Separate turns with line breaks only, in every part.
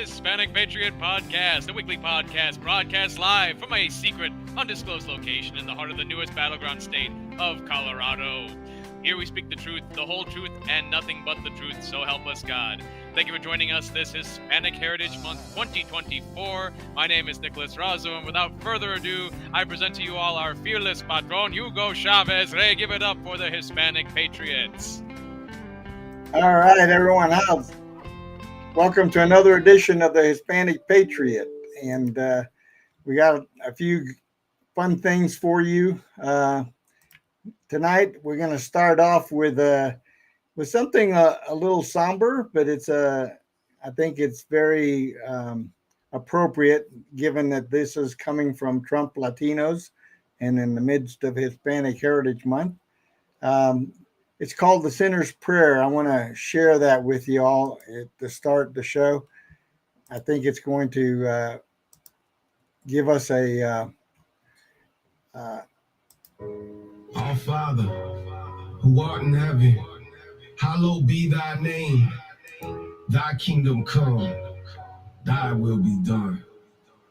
Hispanic Patriot Podcast, a weekly podcast broadcast live from a secret, undisclosed location in the heart of the newest battleground state of Colorado. Here we speak the truth, the whole truth, and nothing but the truth, so help us God. Thank you for joining us this Hispanic Heritage Month 2024. My name is Nicholas Razo, and without further ado, I present to you all our fearless patron, Hugo Chavez. Ray, give it up for the Hispanic Patriots.
All right, everyone. Welcome to another edition of the Hispanic Patriot. And we got a few fun things for you. Tonight, we're going to start off with something a little somber, but I think it's very appropriate given that this is coming from Trump Latinos and in the midst of Hispanic Heritage Month. It's called The Sinner's Prayer. I want to share that with you all to start the show. I think it's going to give us
Our Father, who art in heaven, hallowed be thy name. Thy kingdom come, thy will be done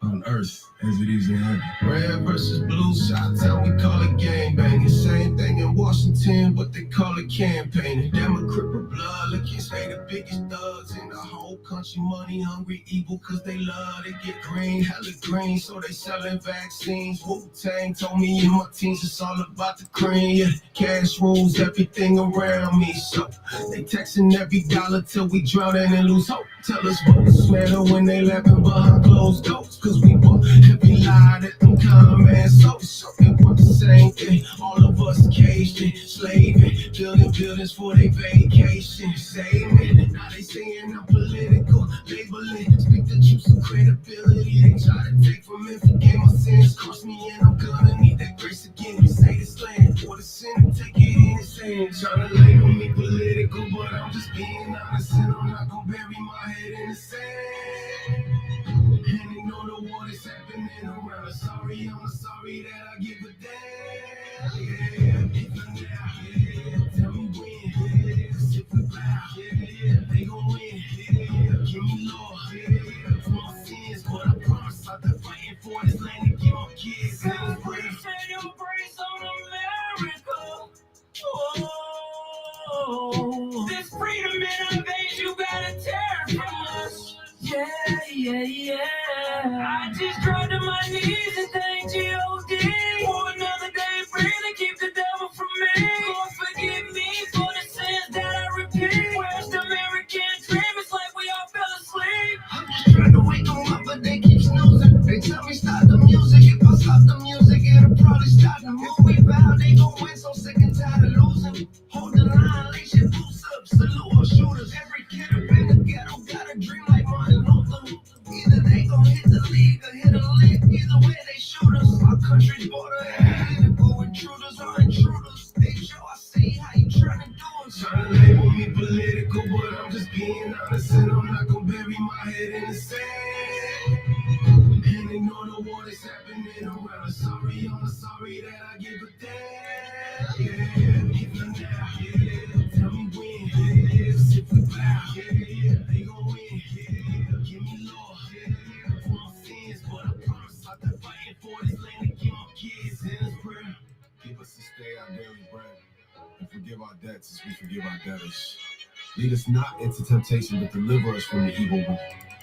on earth as it is in heaven. Red versus blue, Chi-Town, we call it gang banging. Same thing in Washington, but they call it campaigning. Democrat with blood, look, can't say the biggest thugs in the whole country. Money hungry, evil, cause they love to get green, hella green, so they selling vaccines. Wu-Tang told me in my teens it's all about the cream. Yeah, cash rules everything around me, so they texting every dollar till we drown in and lose hope. Tell us what's matter when they laughing behind closed doors, cause we want every lie that them con man so they want the same thing. All of us caged in, slaving, building buildings for their vacation, saving. Now they saying I'm political, labeling, speak the truth, some credibility. They try to take from me, forgive my sins, cross me and I'm gonna need that grace again. We say this land for the sin, take it in his hand. Trying to label me political, but I'm just being honest, and I'm not gonna bury my head in the sand. And they know the war is happening around us. Sorry, I'm sorry that I give a damn. Yeah, if not now, yeah, tell me when. Yeah, cause if we bow, yeah, they gon' win. Yeah, give me Lord, yeah, for my sins, but I promise I'll be fighting for this land and give my kids.
God, we say embrace on America. Oh, this freedom in our veins, you gotta tear from us. Yeah. I just dropped to my knees and thank G.O.D. for another day free to keep the devil from me. Lord, forgive me for the sins that I repeat. Where's the American dream? It's like we all fell asleep.
I'm just trying to wake them up, but they keep snoozing. They tell me stop the music. If I stop the music, it'll probably stop the movie. Vow they gon' win, so sick and tired of losing. Hold the line, lace your boots up, salute our shooters. Every kid up in the ghetto got a dream like Martin Luther. Either they gon' hit the league or hit a lick. Either way they shoot us. Our country's border and political intruders are intruders. Hey Joe, I see how you trying to do it. Trying to label me political, but I'm just being honest, and I'm not gonna bury my head in the sand. And they know the war is happening around us. Sorry, I'm sorry that I give a damn. Yeah, if not now, yeah, tell me when. Yeah, cause if we bow, yeah, they gon' win. Yeah, give me Lord, yeah, for my sins, but I promise I'll be fighting for this land and give my kids in his prayer. Give us this day our daily bread, and forgive our debts as we forgive our debtors. Lead us not into temptation, but deliver us from the evil one.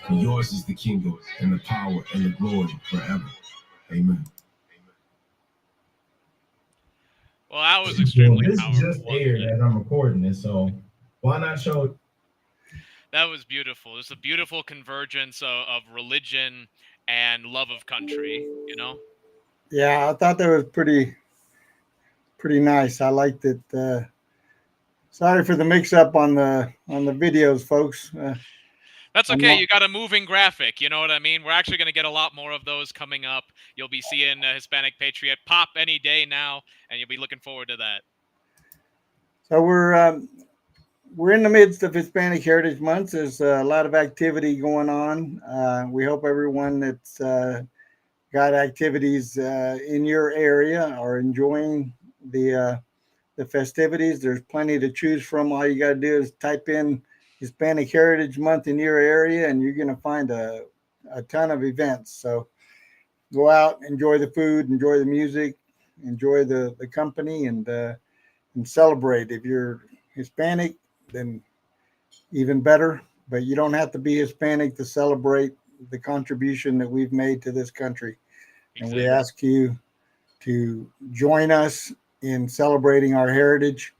For yours is the kingdom, and the power, and the glory forever. Amen.
Well, that was extremely
This
powerful.
just aired as I'm recording this, so why not show?
That was beautiful. It's a beautiful convergence of religion and love of country, you know?
Yeah, I thought that was pretty nice. I liked it. Sorry for the mix-up on the videos, folks.
That's okay. You got a moving graphic. You know what I mean? We're actually going to get a lot more of those coming up. You'll be seeing Hispanic Patriot pop any day now, and you'll be looking forward to that.
So we're in the midst of Hispanic Heritage Month. There's a lot of activity going on. We hope everyone that's got activities in your area are enjoying the festivities. There's plenty to choose from. All you got to do is type in Hispanic Heritage Month in your area, and you're going to find a ton of events. So go out, enjoy the food, enjoy the music, enjoy the company, and celebrate. If you're Hispanic, then even better. But you don't have to be Hispanic to celebrate the contribution that we've made to this country. And we ask you to join us in celebrating our heritage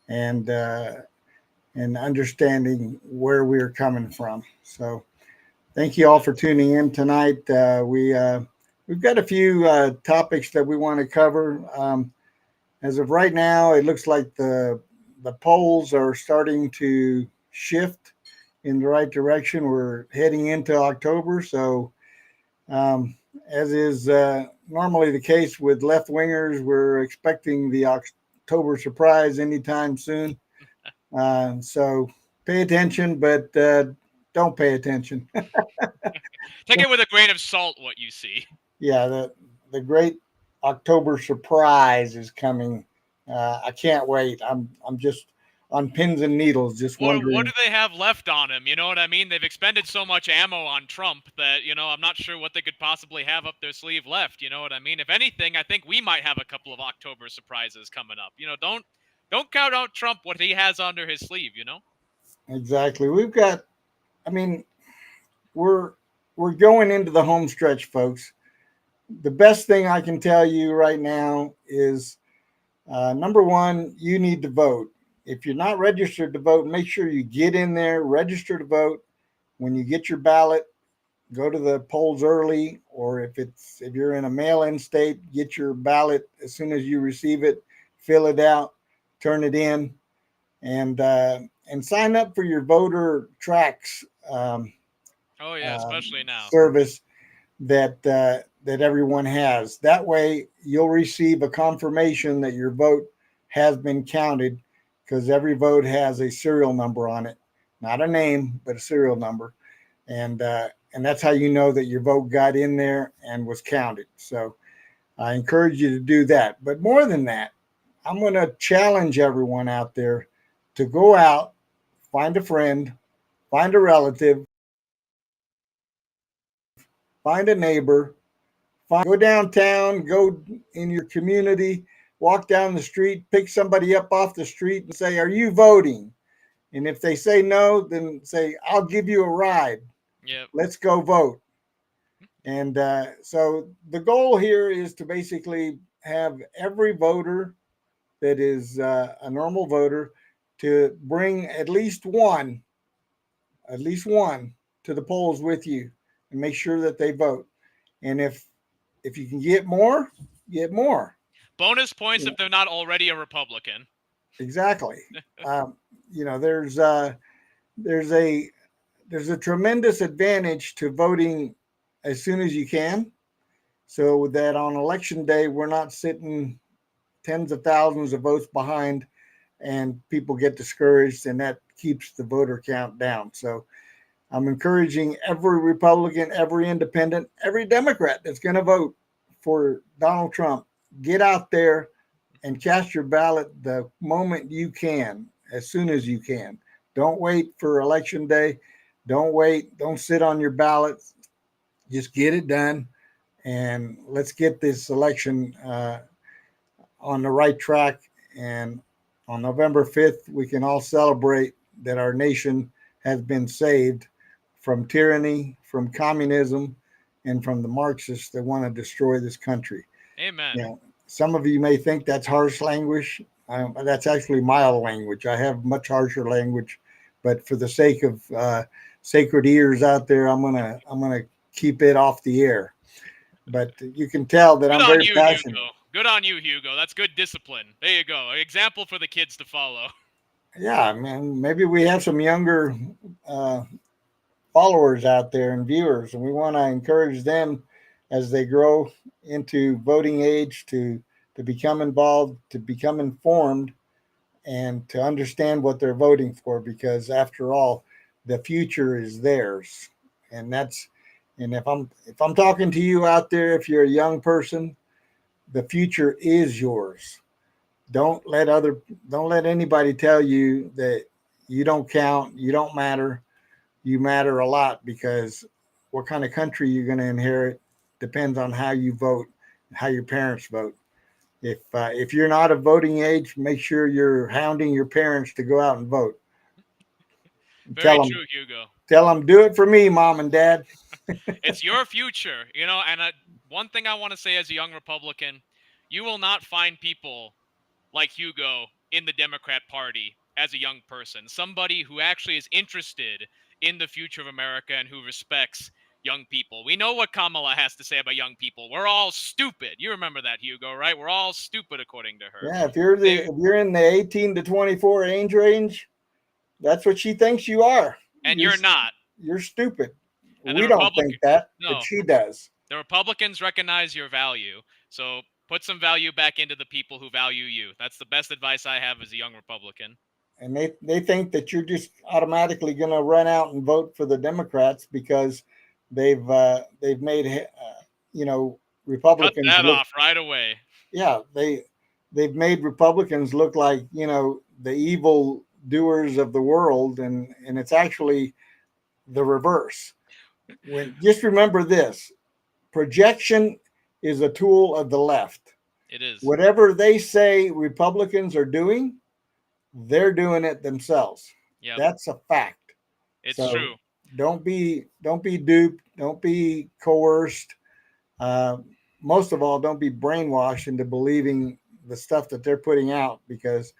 and understanding where we're coming from. So thank you all for tuning in tonight. We've got a few topics that we want to cover. As of right now, it looks like the polls are starting to shift in the right direction. We're heading into October, so as is normally the case with left-wingers, we're expecting the October surprise anytime soon. So pay attention, but don't pay attention.
Take it with a grain of salt what you see.
Yeah, the great October surprise is coming. I can't wait. I'm just on pins and needles, just wondering.
What do they have left on him? You know what I mean? They've expended so much ammo on Trump that, I'm not sure what they could possibly have up their sleeve left. You know what I mean? If anything, I think we might have a couple of October surprises coming up. Don't count out Trump what he has under his sleeve,
Exactly. We've got, we're going into the home stretch, folks. The best thing I can tell you right now is, number one, you need to vote. If you're not registered to vote, make sure you get in there, register to vote. When you get your ballot, go to the polls early, or if you're in a mail-in state, get your ballot as soon as you receive it, fill it out, turn it in, and sign up for your voter tracks.
Especially now.
Service that everyone has. That way, you'll receive a confirmation that your vote has been counted, because every vote has a serial number on it, not a name, but a serial number, and that's how you know that your vote got in there and was counted. So I encourage you to do that. But more than that, I'm going to challenge everyone out there to go out, find a friend, find a relative, find a neighbor, go downtown, go in your community, walk down the street, pick somebody up off the street and say, "Are you voting?" And if they say no, then say, "I'll give you a ride.
Yep.
Let's go vote." And so the goal here is to basically have every voter that is a normal voter to bring at least one to the polls with you and make sure that they vote. And if you can get more, get more.
Bonus points if they're not already a Republican.
Exactly. There's a tremendous advantage to voting as soon as you can, so that on election day we're not sitting tens of thousands of votes behind and people get discouraged, and that keeps the voter count down. So I'm encouraging every Republican, every independent, every Democrat that's going to vote for Donald Trump, get out there and cast your ballot the moment you can, as soon as you can. Don't wait for election day. Don't wait. Don't sit on your ballot. Just get it done, and let's get this election on the right track. And on November 5th, we can all celebrate that our nation has been saved from tyranny, from communism, and from the Marxists that want to destroy this country.
Amen.
Some of you may think that's harsh language. That's actually mild language. I have much harsher language, but for the sake of sacred ears out there, I'm gonna keep it off the air. But you can tell that I'm very passionate.
Hugo. Good on you, Hugo. That's good discipline. There you go. An example for the kids to follow.
Yeah, man. Maybe we have some younger followers out there and viewers, and we want to encourage them as they grow into voting age to become involved, to become informed, and to understand what they're voting for, because after all, the future is theirs. And if I'm talking to you out there, if you're a young person, the future is yours. Don't let anybody tell you that you don't count, you don't matter. You matter a lot because what kind of country you're going to inherit depends on how you vote, how your parents vote. If you're not of voting age, make sure you're hounding your parents to go out and vote.
Very
Tell them,
true, Hugo.
tell them, do it for me, mom and dad.
It's your future, you know. And one thing I want to say as a young Republican, you will not find people like Hugo in the Democrat Party as a young person. Somebody who actually is interested in the future of America and who respects young people. We know what Kamala has to say about young people. We're all stupid. You remember that, Hugo, right? We're all stupid according to her.
Yeah, if you're in the 18 to 24 age range, that's what she thinks you are.
And you're not.
You're stupid.
And the
We don't think that, but
no,
she does.
the Republicans recognize your value. So put some value back into the people who value you. That's the best advice I have as a young Republican.
And they think that you're just automatically going to run out and vote for the Democrats because they've made Republicans
Cut that
look,
off right away.
yeah, they've made Republicans look like the evil doers of the world, and it's actually the reverse. Just remember this: projection is a tool of the left.
It is.
Whatever they say Republicans are doing, they're doing it themselves.
Yep.
That's a fact.
It's
So
true.
Don't be duped. Don't be coerced. Most of all, don't be brainwashed into believing the stuff that they're putting out, because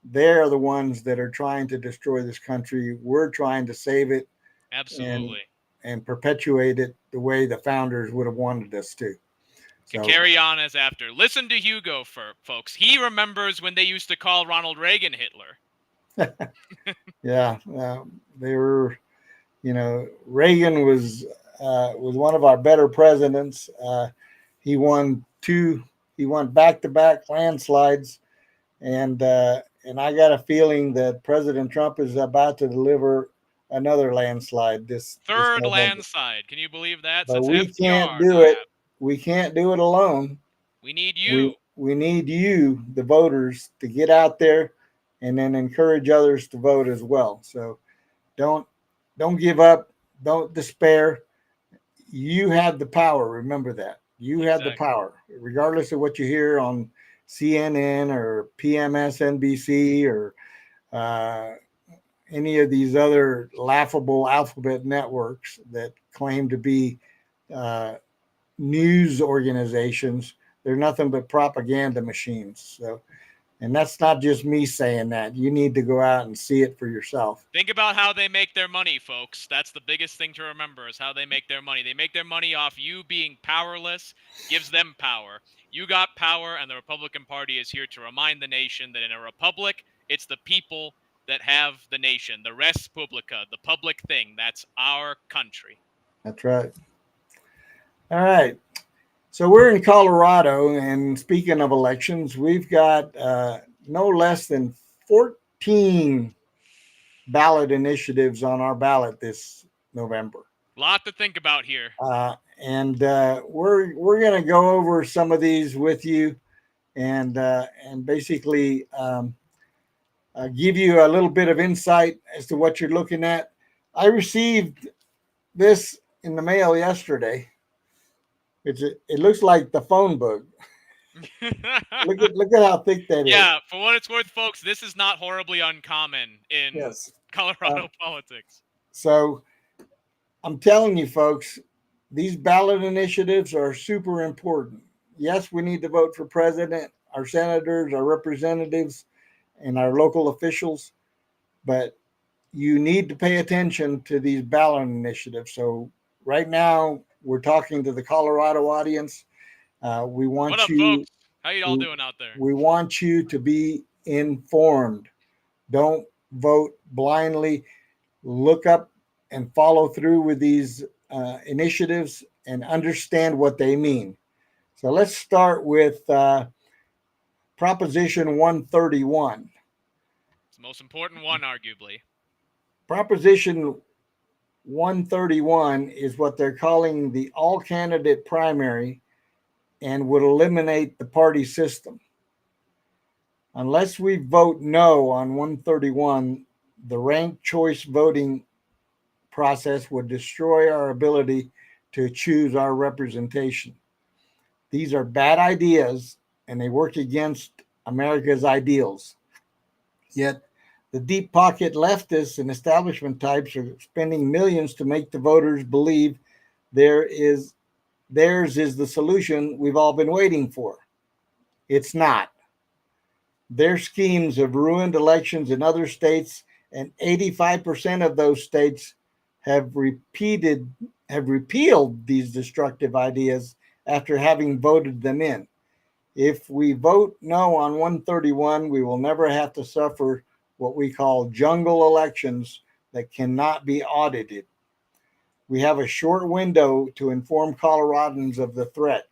they're the ones that are trying to destroy this country. We're trying to save it.
Absolutely.
And perpetuate it the way the founders would have wanted us to.
So, carry on as after. Listen to Hugo, folks. He remembers when they used to call Ronald Reagan Hitler.
Yeah, they were. Reagan was one of our better presidents. He won back-to-back landslides, and I got a feeling that President Trump is about to deliver another landslide. This
third
November.
Landslide. Can you believe that?
But
Since
we
FDR,
can't do it. We can't do it alone.
We need you.
We need you, the voters, to get out there and then encourage others to vote as well. So don't give up. Don't despair. You have the power. Remember that. You have the power, regardless of what you hear on CNN or PMSNBC or any of these other laughable alphabet networks that claim to be news organizations. They're nothing but propaganda machines. So, and that's not just me saying that. You need to go out and see it for yourself.
Think about how they make their money, folks. That's the biggest thing to remember, is how they make their money. They make their money off you being powerless, gives them power. You got power, and the Republican Party is here to remind the nation that in a republic, it's the people that have the nation, the res publica, the public thing. That's our country.
That's right. All right. So we're in Colorado, and speaking of elections, we've got no less than 14 ballot initiatives on our ballot this November.
A lot to think about here.
And we're going to go over some of these with you, and basically give you a little bit of insight as to what you're looking at. I received this in the mail yesterday. It looks like the phone book. look at how thick that is.
Yeah, for what it's worth, folks, this is not horribly uncommon in Colorado politics.
So I'm telling you, folks, these ballot initiatives are super important. Yes, we need to vote for president, our senators, our representatives, and our local officials, but you need to pay attention to these ballot initiatives. So right now, we're talking to the Colorado audience. We want
what up,
you.
Folks? How you all doing out there?
We want you to be informed. Don't vote blindly. Look up and follow through with these initiatives and understand what they mean. So let's start with Proposition 131.
It's the most important one, arguably.
Proposition 131 is what they're calling the all-candidate primary and would eliminate the party system. Unless we vote no on 131, the ranked choice voting process would destroy our ability to choose our representation. These are bad ideas and they work against America's ideals. Yet the deep pocket leftists and establishment types are spending millions to make the voters believe there is theirs is the solution we've all been waiting for. It's not. Their schemes have ruined elections in other states, and 85% of those states have repealed these destructive ideas after having voted them in. If we vote no on 131, we will never have to suffer what we call jungle elections that cannot be audited. We have a short window to inform Coloradans of the threat.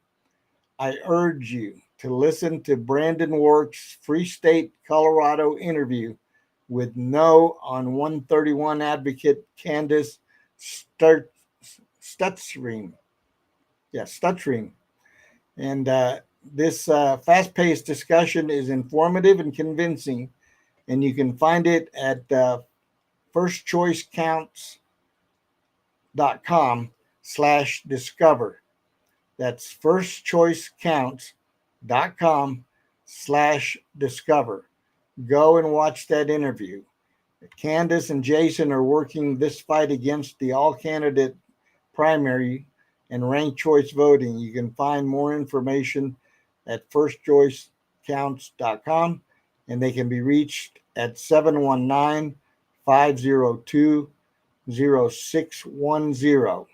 I urge you to listen to Brandon Work's Free State Colorado interview with No on 131 advocate Candace Stutzring. Yeah, Stutzring. And this fast-paced discussion is informative and convincing, and you can find it at firstchoicecounts.com/discover. That's firstchoicecounts.com/discover. Go and watch that interview. Candace and Jason are working this fight against the all candidate primary and ranked choice voting. You can find more information at firstchoicecounts.com, and they can be reached at 719-502-0610.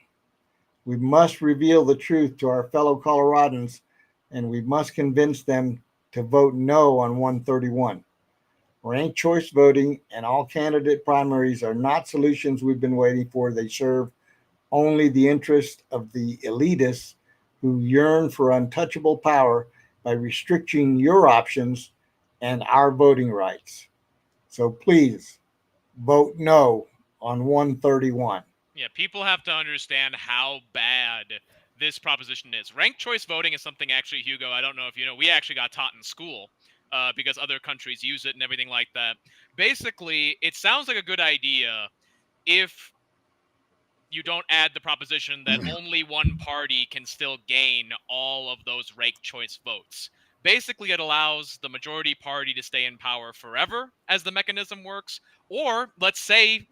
We must reveal the truth to our fellow Coloradans, and we must convince them to vote no on 131. Ranked choice voting and all candidate primaries are not solutions we've been waiting for. They serve only the interest of the elitists who yearn for untouchable power by restricting your options and our voting rights. So please vote no on 131.
Yeah, people have to understand how bad this proposition is. Ranked choice voting is something, actually, Hugo, I don't know if you know, we actually got taught in school because other countries use it and everything like that. Basically, it sounds like a good idea if you don't add the proposition that only one party can still gain all of those ranked choice votes. Basically, it allows the majority party to stay in power forever as the mechanism works. Or let's say,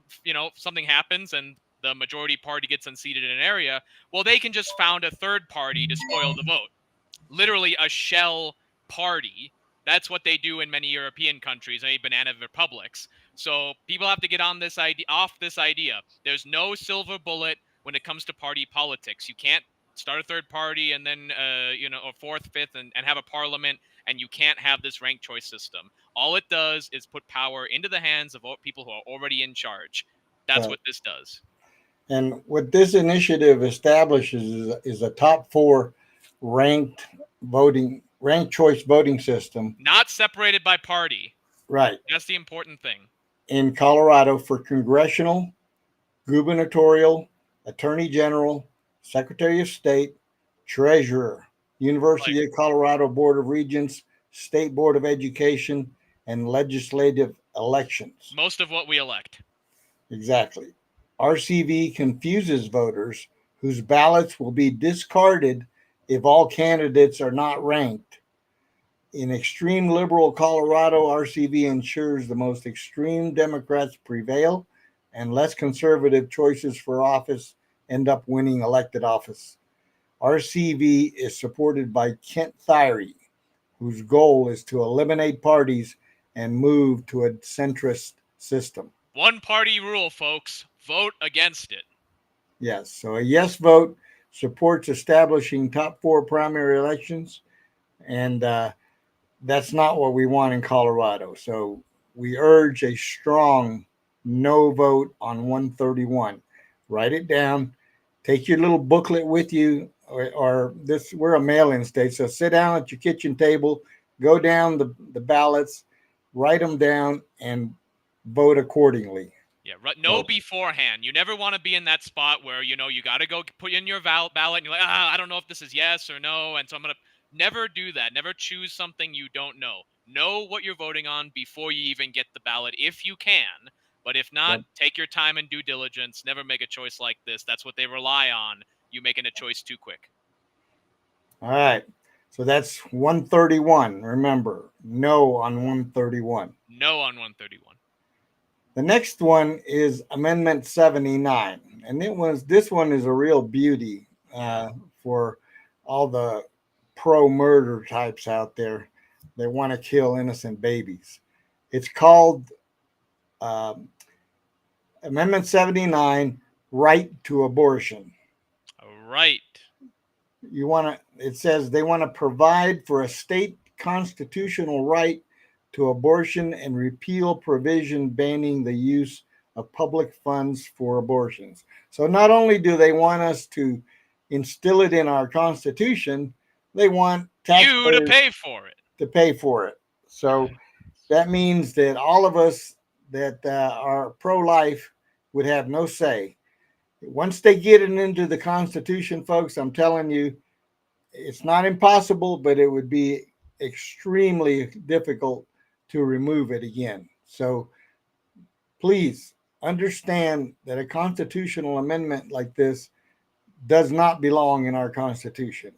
something happens and the majority party gets unseated in an area. Well, they can just found a third party to spoil the vote. Literally a shell party. That's what they do in many European countries, many banana republics. So people have to get on this idea, off this idea. There's no silver bullet when it comes to party politics. You can't start a third party and then, or fourth, fifth, and have a parliament, and you can't have this ranked choice system. All it does is put power into the hands of people who are already in charge. That's what this does.
And what this initiative establishes is a top 4 ranked choice voting system.
Not separated by party.
Right.
That's the important thing.
In Colorado for congressional, gubernatorial, attorney general, secretary of state, treasurer, University of Colorado Board of Regents, State Board of Education, and legislative elections.
Most of what we elect.
Exactly. RCV confuses voters whose ballots will be discarded if all candidates are not ranked. In extreme liberal Colorado, RCV ensures the most extreme Democrats prevail and less conservative choices for office end up winning elected office. RCV is supported by Kent Thierry, whose goal is to eliminate parties and move to a centrist system.
One party rule, folks. Vote against it.
Yes. So a yes vote supports establishing top 4 primary elections. And that's not what we want in Colorado. So we urge a strong no vote on 131. Write it down. Take your little booklet with you, or this. We're a mail-in state, so sit down at your kitchen table, go down the ballots, write them down, and vote accordingly.
Yeah, no beforehand. You never want to be in that spot where, you got to go put in your ballot and you're like, I don't know if this is yes or no. And so I'm going to never do that. Never choose something you don't know. Know what you're voting on before you even get the ballot if you can. But if not,
Yep.
take your time and due diligence. Never make a choice like this. That's what they rely on. You making a choice too quick.
All right. So that's 131. Remember, no on 131.
No on 131.
The next one is Amendment 79. And this one is a real beauty for all the pro-murder types out there that want to kill innocent babies. It's called Amendment 79, Right to Abortion.
Right.
It says they want to provide for a state constitutional right to abortion and repeal provision banning the use of public funds for abortions. So not only do they want us to instill it in our Constitution, they want taxpayers
you to pay for it.
So that means that all of us that are pro-life would have no say. Once they get it into the Constitution, folks, I'm telling you, it's not impossible, but it would be extremely difficult to remove it again. So please understand that a constitutional amendment like this does not belong in our Constitution.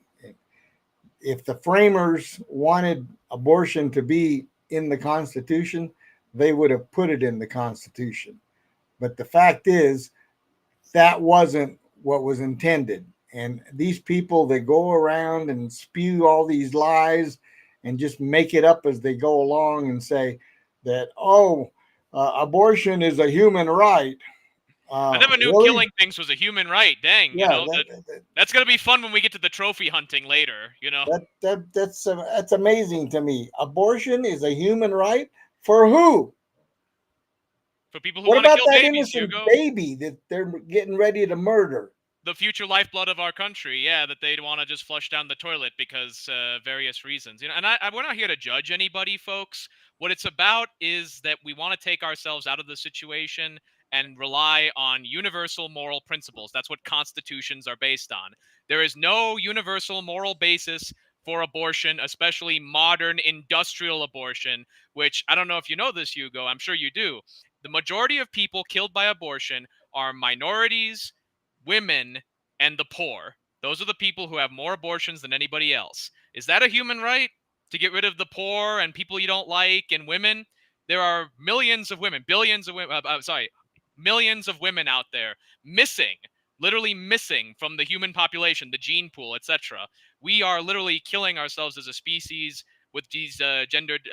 If the framers wanted abortion to be in the Constitution, they would have put it in the Constitution. But the fact is, that wasn't what was intended. And these people that go around and spew all these lies and just make it up as they go along and say that, abortion is a human right.
I never knew
really?
killing things was a human right. Dang,
Yeah,
that's gonna be fun when we get to the trophy hunting later.
that's amazing to me. Abortion is a human right for who?
For people who
What
want to
about
kill
that
babies,
innocent
Hugo.
baby that they're getting ready to murder?
The future lifeblood of our country, that they'd want to just flush down the toilet because various reasons. And we're not here to judge anybody, folks. What it's about is that we want to take ourselves out of the situation and rely on universal moral principles. That's what constitutions are based on. There is no universal moral basis for abortion, especially modern industrial abortion, which I don't know if you know this, Hugo. I'm sure you do. The majority of people killed by abortion are minorities, women, and the poor. Those are the people who have more abortions than anybody else. Is that a human right to get rid of the poor and people you don't like and women? There are millions of women, millions of women out there missing, literally missing from the human population, the gene pool, etc. We are literally killing ourselves as a species with these gendered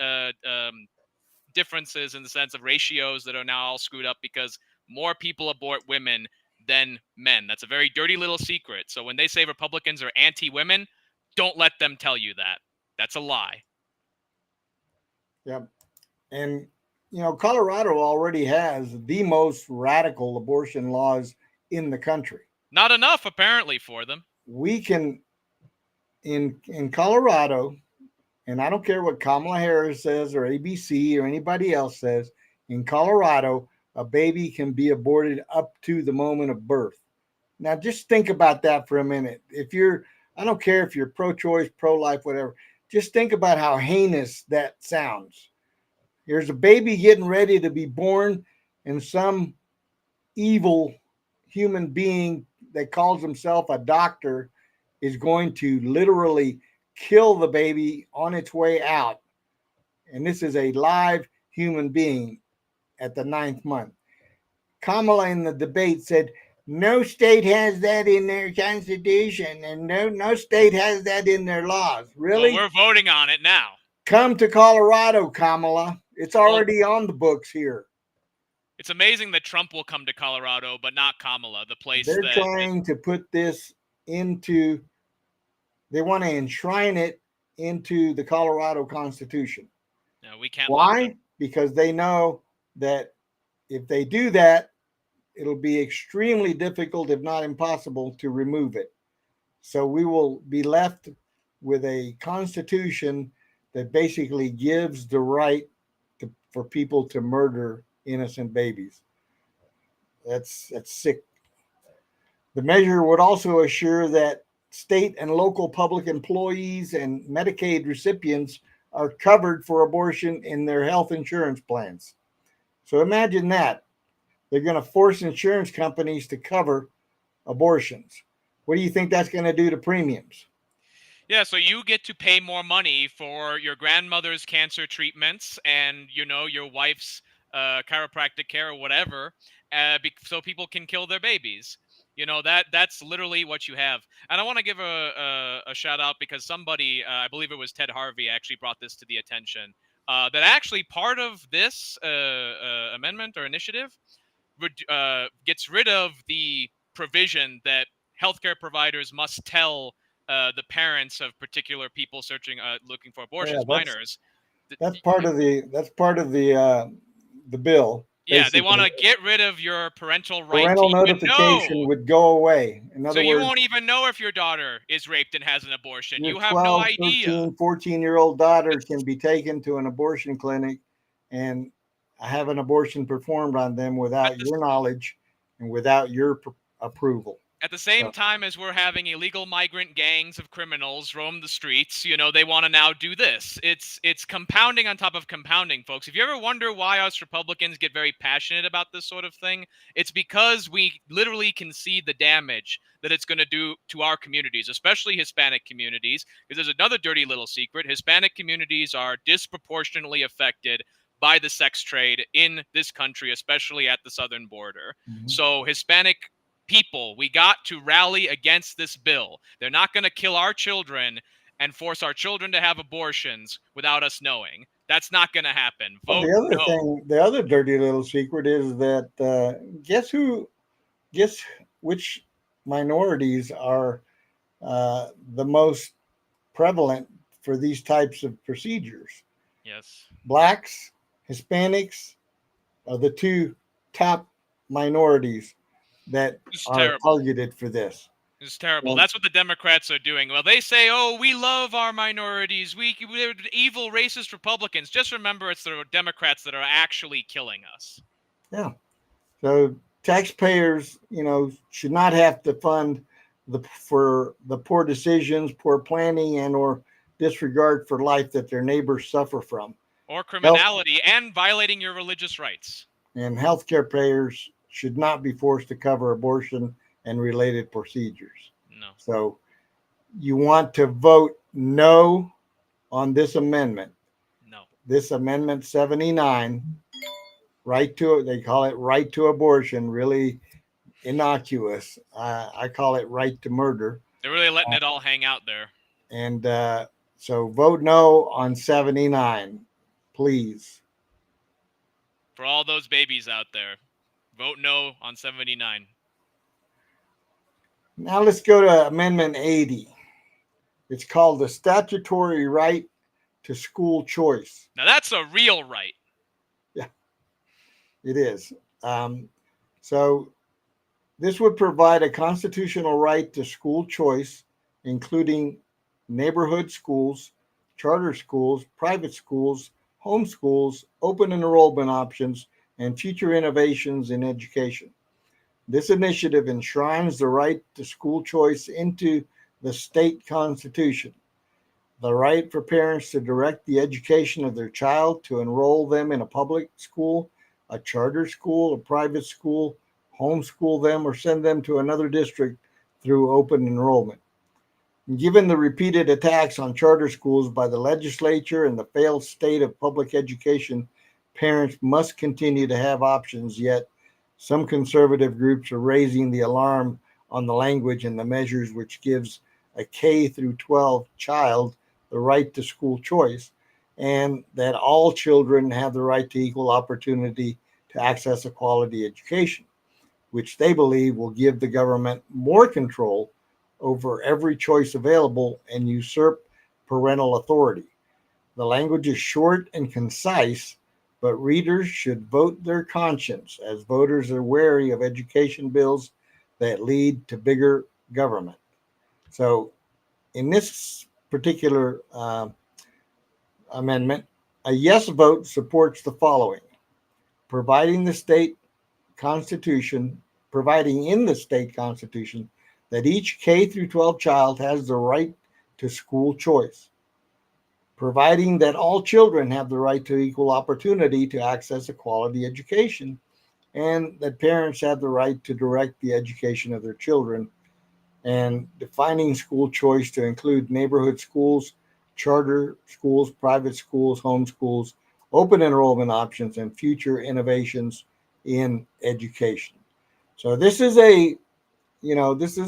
differences in the sense of ratios that are now all screwed up because more people abort women than men. That's a very dirty little secret. So when they say Republicans are anti-women, don't let them tell you that. That's a lie.
Yep. And, Colorado already has the most radical abortion laws in the country.
Not enough, apparently, for them.
We can, in Colorado, and I don't care what Kamala Harris says or ABC or anybody else says, in Colorado, a baby can be aborted up to the moment of birth. Now, just think about that for a minute. I don't care if you're pro-choice, pro-life, whatever, just think about how heinous that sounds. There's a baby getting ready to be born, and some evil human being that calls himself a doctor is going to literally kill the baby on its way out. And this is a live human being at the 9th month. Kamala in the debate said, no state has that in their constitution, and no state has that in their laws. Really?
Well, we're voting on it now.
Come to Colorado, Kamala. It's already on the books here.
It's amazing that Trump will come to Colorado, but not Kamala, the place
They're trying to put this into, they want to enshrine it into the Colorado Constitution.
No, we can't.
Why? Because they know that if they do that, it'll be extremely difficult, if not impossible, to remove it. So we will be left with a constitution that basically gives the right for people to murder innocent babies. That's sick. The measure would also assure that state and local public employees and Medicaid recipients are covered for abortion in their health insurance plans. So imagine that. they're going to force insurance companies to cover abortions. What do you think that's going to do to premiums?
Yeah, so you get to pay more money for your grandmother's cancer treatments and, your wife's chiropractic care or whatever, so people can kill their babies. That's literally what you have. And I want to give a shout out because somebody, I believe it was Ted Harvey, actually brought this to the attention. That actually part of this amendment or initiative gets rid of the provision that healthcare providers must tell the parents of particular people looking for
Yeah,
abortions, minors.
that's part of the bill.
Yeah, they want
Basically,
to get rid of your parental right to
parental
even
notification
know.
would go away. In
So
other
you
words,
won't even know if your daughter is raped and has an abortion.
your
You have no
12,
idea.
13, 14-year-old daughter can be taken to an abortion clinic and have an abortion performed on them
At
without
the
your knowledge and without your approval.
At the same
So,
time as we're having illegal migrant gangs of criminals roam the streets, they want to now do this. It's compounding on top of compounding, folks. If you ever wonder why us Republicans get very passionate about this sort of thing, it's because we literally can see the damage that it's going to do to our communities, especially Hispanic communities. Because there's another dirty little secret: Hispanic communities are disproportionately affected by the sex trade in this country, especially at the southern border. So Hispanic people, we got to rally against this bill. They're not going to kill our children and force our children to have abortions without us knowing. That's not going to happen.
well,
Vote no.
the other dirty little secret is that guess which minorities are the most prevalent for these types of procedures?
Yes.
Blacks, Hispanics are the two top minorities that
It's
are
terrible.
targeted for this.
It's terrible.
Well,
That's what the Democrats are doing. Well, they say, "Oh, we love our minorities. We're evil, racist Republicans." Just remember, it's the Democrats that are actually killing us.
Yeah. So taxpayers, should not have to fund for the poor decisions, poor planning, and or disregard for life that their neighbors suffer from.
Or criminality and violating your religious rights.
And healthcare payers should not be forced to cover abortion and related procedures.
No.
So you want to vote no on this amendment.
No.
This amendment 79, they call it right to abortion, really innocuous. I call it right to murder.
They're really letting it all hang out there.
And so vote no on 79, please.
For all those babies out there, vote no on 79.
Now let's go to Amendment 80. It's called the statutory right to school choice.
Now that's a real right.
Yeah, it is. So this would provide a constitutional right to school choice, including neighborhood schools, charter schools, private schools, homeschools, open enrollment options, and future innovations in education. This initiative enshrines the right to school choice into the state constitution. The right for parents to direct the education of their child, to enroll them in a public school, a charter school, a private school, homeschool them, or send them to another district through open enrollment. Given the repeated attacks on charter schools by the legislature and the failed state of public education, parents must continue to have options, yet some conservative groups are raising the alarm on the language and the measures which gives a K through 12 child the right to school choice, and that all children have the right to equal opportunity to access a quality education, which they believe will give the government more control over every choice available and usurp parental authority. The language is short and concise, but readers should vote their conscience, as voters are wary of education bills that lead to bigger government. So in this particular amendment, a yes vote supports the following: providing in the state constitution that each K through 12 child has the right to school choice, providing that all children have the right to equal opportunity to access a quality education, and that parents have the right to direct the education of their children, and defining school choice to include neighborhood schools, charter schools, private schools, homeschools, open enrollment options, and future innovations in education. So this is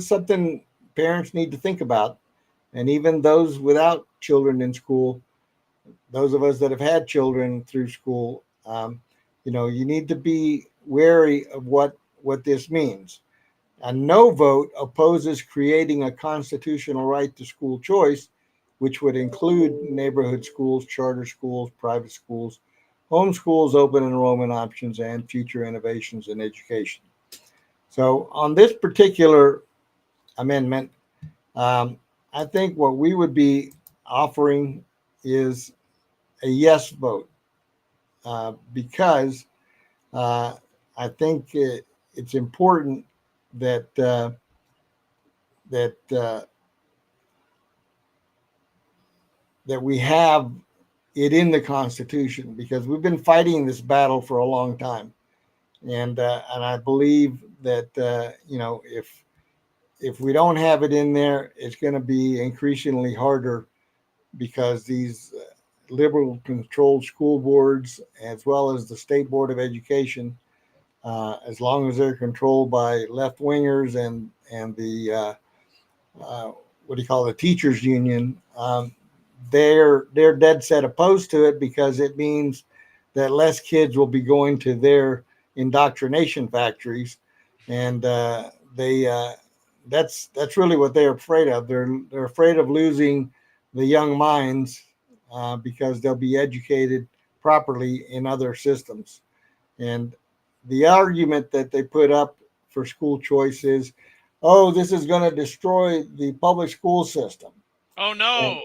something parents need to think about, and even those without children in school, those of us that have had children through school, you need to be wary of what this means. A no vote opposes creating a constitutional right to school choice, which would include neighborhood schools, charter schools, private schools, homeschools, open enrollment options, and future innovations in education. So, on this particular amendment, I think what we would be offering is a yes vote, because uh, I think it's important that that uh, that we have it in the Constitution, because we've been fighting this battle for a long time, and I believe that if we don't have it in there, it's going to be increasingly harder, because these liberal controlled school boards, as well as the state board of education, as long as they're controlled by left wingers and the uh, what do you call it, the teachers union, they're dead set opposed to it, because it means that less kids will be going to their indoctrination factories, and they that's really what they're afraid of. They're afraid of losing the young minds, because they'll be educated properly in other systems. And the argument that they put up for school choice is, oh, this is going to destroy the public school system.
Oh
And
no!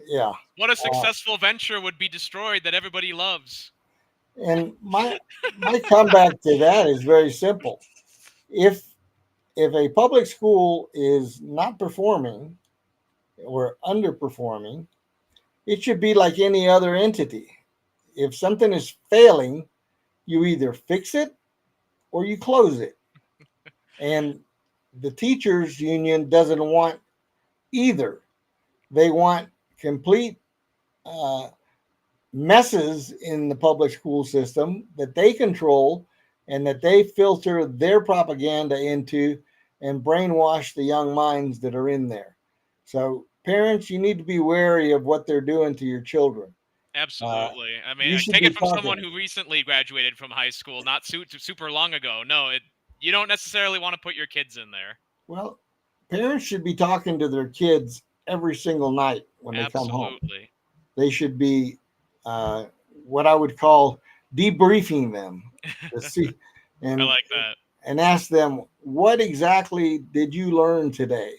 yeah,
What a
uh,
successful venture would be destroyed that everybody loves.
and my comeback to that is very simple. If if a public school is not performing or underperforming, it should be like any other entity. If something is failing, you either fix it or you close it. And the teachers union doesn't want either. They want complete uh, messes in the public school system that they control and that they filter their propaganda into, and brainwash the young minds that are in there. So, parents, you need to be wary of what they're doing to your children. Uh,
Absolutely. I mean,
you
I
should
take
be
it from someone
talking.
who recently graduated from high school, not super long ago. No, you don't necessarily want to put your kids in there.
Well, parents should be talking to their kids every single night when they come home.
Absolutely.
They should be uh, what I would call debriefing them to see,
I
and
like that.
and ask them, what exactly did you learn today?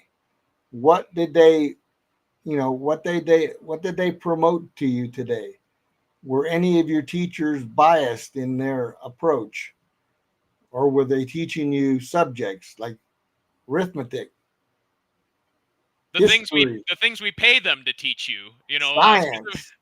What did they, what did they promote to you today? Were any of your teachers biased in their approach, or were they teaching you subjects like arithmetic, history,
The things we pay them to teach you,
science,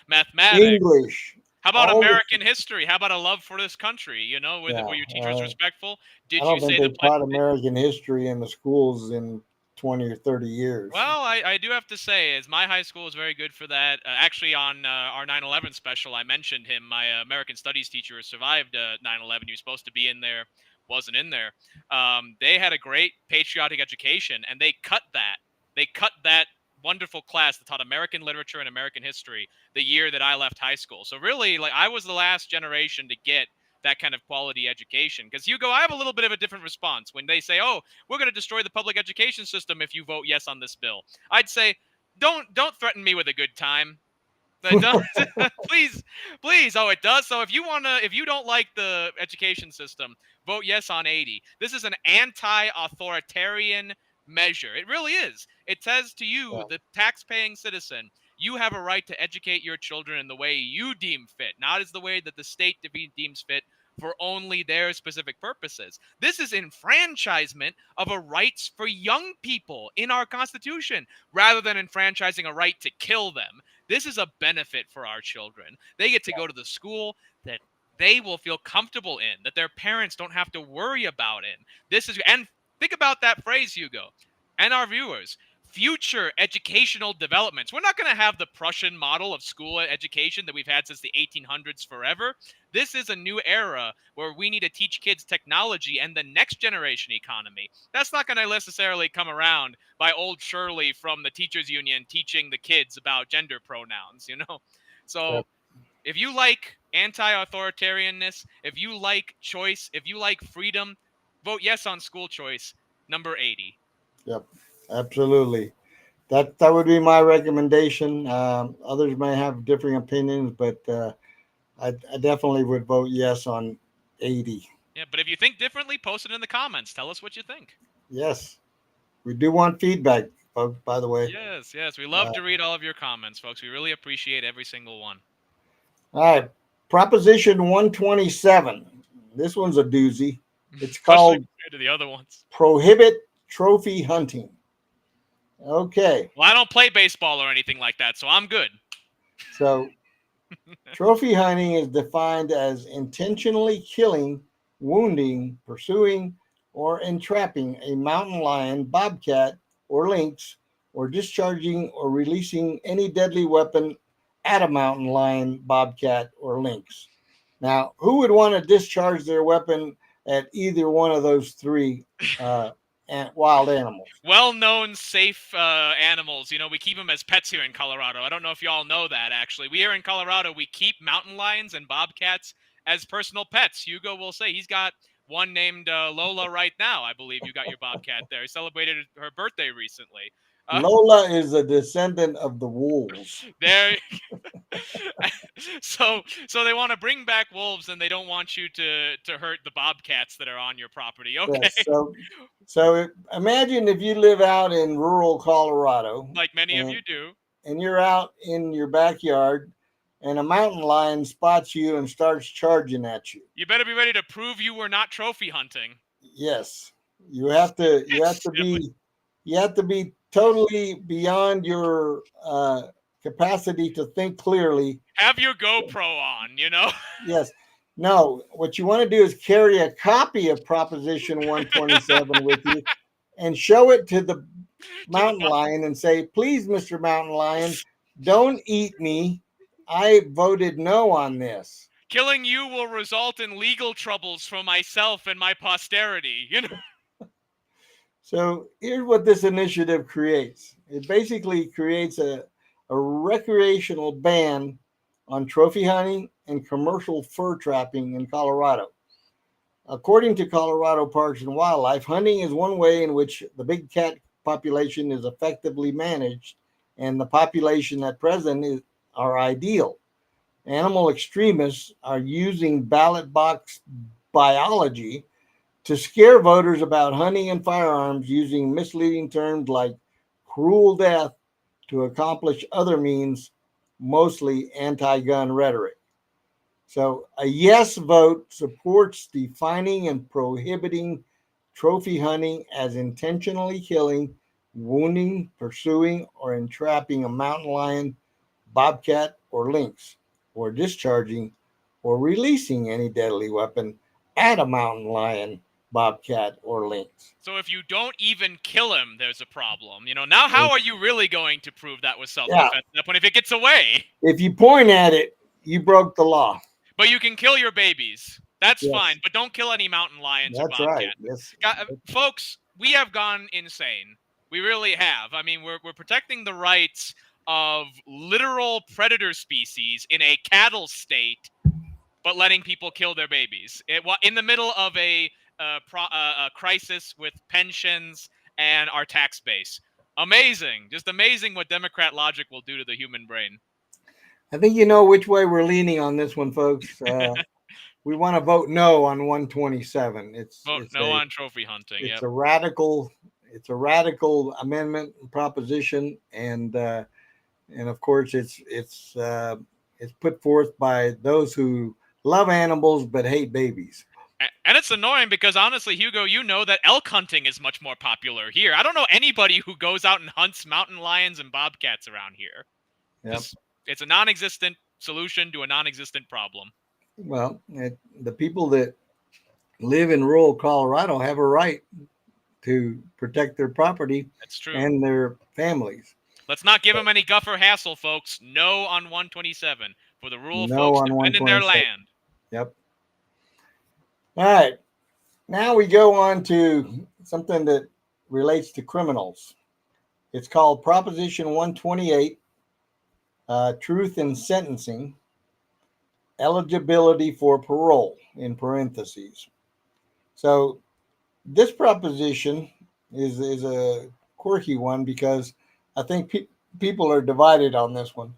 mathematics.
English,
How about
all the
American history? How about a love for this country?
yeah.
Were your teachers respectful?
I
Did
don't
you
think
say
they
the pledge?
taught American history in the schools in 20 or 30 years.
Well, I do have to say, as my high school was very good for that. Actually, on our 9/11 special, I mentioned him. My American Studies teacher who survived 9/11. He was supposed to be in there, wasn't in there. They had a great patriotic education, and they cut that. They cut that wonderful class that taught American literature and American history the year that I left high school. So really, like, I was the last generation to get that kind of quality education. Because Hugo, I have a little bit of a different response when they say, "Oh, we're going to destroy the public education system if you vote yes on this bill." I'd say, don't threaten me with a good time. Don't, please, please. Oh, it does. So if you don't like the education system, vote yes on 80. This is an anti-authoritarian measure. It really is. It says to you,
Yeah.
the tax-paying citizen, you have a right to educate your children in the way you deem fit, not as the way that the state deems fit for only their specific purposes. This is enfranchisement of a rights for young people in our Constitution, rather than enfranchising a right to kill them. This is a benefit for our children. They get to go to the school that they will feel comfortable in, that their parents don't have to worry about in. And think about that phrase, Hugo, and our viewers. Future educational developments. We're not going to have the Prussian model of school education that we've had since the 1800s forever. This is a new era where we need to teach kids technology and the next generation economy. That's not going to necessarily come around by old Shirley from the teachers union teaching the kids about gender pronouns, So
Yep.
if you like anti-authoritarianness, if you like choice, if you like freedom, vote yes on school choice, number 80.
Yep, absolutely. That would be my recommendation. Others may have differing opinions, but I definitely would vote yes on 80.
Yeah, but if you think differently, post it in the comments. Tell us what you think.
Yes, we do want feedback, folks. By the way.
Yes. We love to read all of your comments, folks. We really appreciate every single one.
All right, Proposition 127. This one's a doozy. It's
Especially
called
compared to the other ones.
Prohibit Trophy Hunting. Okay,
Well, I don't play baseball or anything like that, so I'm good.
so trophy hunting is defined as intentionally killing, wounding, pursuing, or entrapping a mountain lion, bobcat, or lynx, or discharging or releasing any deadly weapon at a mountain lion, bobcat, or lynx. Now, who would want to discharge their weapon at either one of those three wild animals?
Well-known safe animals. We keep them as pets here in Colorado. I don't know if you all know that, actually. We here in Colorado, we keep mountain lions and bobcats as personal pets. Hugo will say he's got one named Lola right now. I believe you got your bobcat there. He celebrated her birthday recently.
Lola is a descendant of the wolves.
There. So they want to bring back wolves, and they don't want you to hurt the bobcats that are on your property. Okay.
Yes, so imagine if you live out in rural Colorado,
Like many of you do.
and you're out in your backyard, and a mountain lion spots you and starts charging at you.
You better be ready to prove you were not trophy hunting.
Yes, you have to be totally beyond your capacity to think clearly.
Have your GoPro on,
Yes. No, what you want to do is carry a copy of Proposition 127 with you and show it to the mountain lion and say, please, Mr. Mountain Lion, don't eat me. I voted no on this.
Killing you will result in legal troubles for myself and my posterity,
So here's what this initiative creates. It basically creates a recreational ban on trophy hunting and commercial fur trapping in Colorado. According to Colorado Parks and Wildlife, hunting is one way in which the big cat population is effectively managed, and the population at present are ideal. Animal extremists are using ballot box biology to scare voters about hunting and firearms using misleading terms like cruel death to accomplish other means, mostly anti-gun rhetoric. So a yes vote supports defining and prohibiting trophy hunting as intentionally killing, wounding, pursuing, or entrapping a mountain lion, bobcat, or lynx, or discharging or releasing any deadly weapon at a mountain lion, bobcat, or lynx.
So if you don't even kill him, there's a problem. Now how are you really going to prove that was self-defense at that point if it gets away?
If you point at it, you broke the law.
But you can kill your babies. That's fine, but don't kill any mountain lions or bobcats.
Right. Yes.
Folks, we have gone insane. We really have. I mean, we're protecting the rights of literal predator species in a cattle state, but letting people kill their babies in the middle of a crisis with pensions and our tax base. Amazing. Just amazing what Democrat logic will do to the human brain.
I think you know which way we're leaning on this one, folks. We want to vote no on 127.
Vote no on trophy hunting.
It's a radical amendment and proposition, and of course it's put forth by those who love animals but hate babies.
And it's annoying because honestly, Hugo, you know that elk hunting is much more popular here. I don't know anybody who goes out and hunts mountain lions and bobcats around here.
Yep.
It's a non-existent solution to a non-existent problem.
Well, the people that live in rural Colorado have a right to protect their property
That's true.
and their families.
Let's not give them any guff or hassle, folks. No on 127 for the rural
No
folks
on
defending their
127.
land.
Yep. All right. Now we go on to something that relates to criminals. It's called Proposition 128, Truth in Sentencing, Eligibility for Parole, in parentheses. So this proposition is a quirky one because I think people are divided on this one.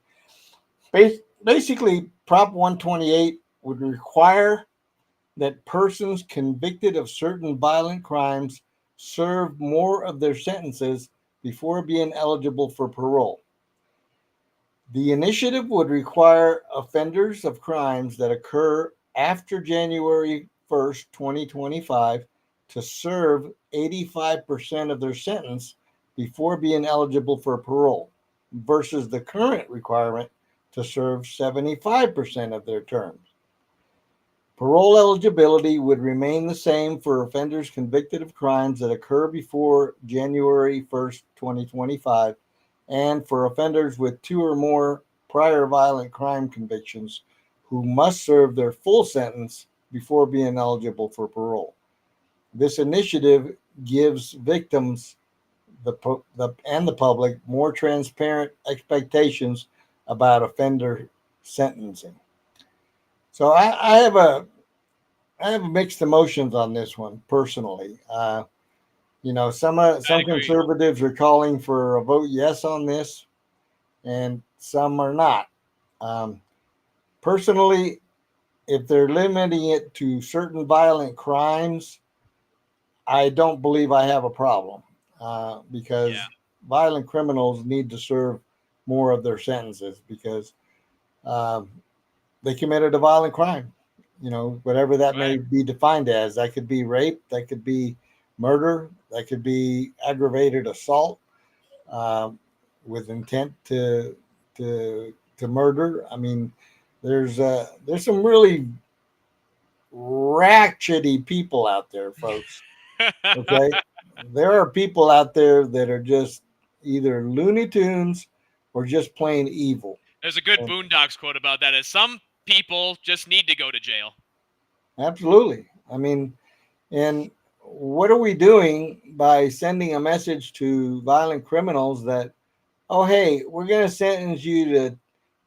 Basically, Prop 128 would require that persons convicted of certain violent crimes serve more of their sentences before being eligible for parole. The initiative would require offenders of crimes that occur after January 1st, 2025, to serve 85% of their sentence before being eligible for parole, versus the current requirement to serve 75% of their terms. Parole eligibility would remain the same for offenders convicted of crimes that occur before January 1st, 2025, and for offenders with 2 or more prior violent crime convictions who must serve their full sentence before being eligible for parole. This initiative gives victims and the public more transparent expectations about offender sentencing. So I have mixed emotions on this one personally. Some
agree.
conservatives are calling for a vote yes on this, and some are not. Um, Personally, if they're limiting it to certain violent crimes, I don't believe I have a problem because
Yeah.
violent criminals need to serve more of their sentences because um, they committed a violent crime. Whatever that may
Right.
be defined as. That could be rape, that could be murder, that could be aggravated assault um, with intent to murder. I mean, there's some really ratchety people out there, folks. Okay, there are people out there that are just either Looney Tunes or just plain evil.
There's a good
And
Boondocks quote about that. Is some people just need to go to jail.
absolutely. I mean, and what are we doing by sending a message to violent criminals that, oh, hey, we're going to sentence you to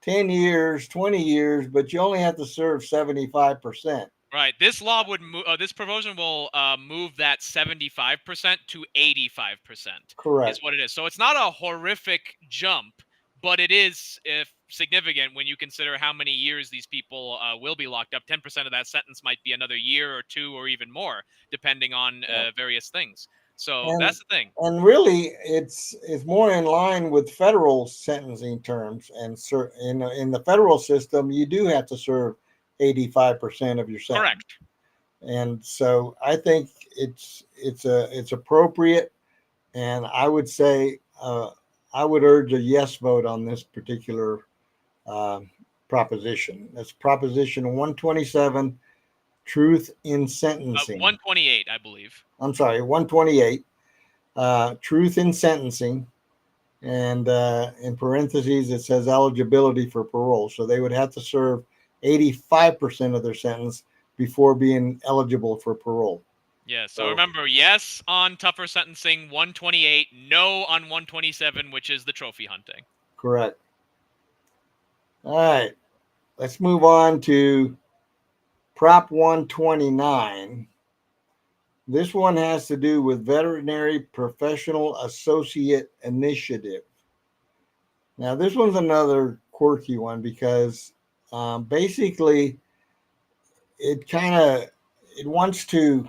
10 years, 20 years, but you only have to serve 75%?
Right. This law would move. This provision will move that 75% to 85%. Is
Correct.
what it is. So it's not a horrific jump, but it is if significant when you consider how many years these people will be locked up. 10% of that sentence might be another year or two or even more, depending on
Yeah.
various things. So
And
that's the thing.
and really, it's more in line with federal sentencing terms. And in the federal system, you do have to serve 85% of your sentence.
Correct.
And so I think it's appropriate, and I would say I would urge a yes vote on this particular um, proposition. That's Proposition 127, Truth in Sentencing.
128, I believe.
I'm sorry, 128, Truth in Sentencing. And in parentheses, it says eligibility for parole. So they would have to serve 85% of their sentence before being eligible for parole.
Yeah, so
So,
remember, yes on tougher sentencing, 128, no on 127, which is the trophy hunting.
correct. All right. Let's move on to Prop 129. This one has to do with Veterinary Professional Associate Initiative. Now, this one's another quirky one because basically it wants to,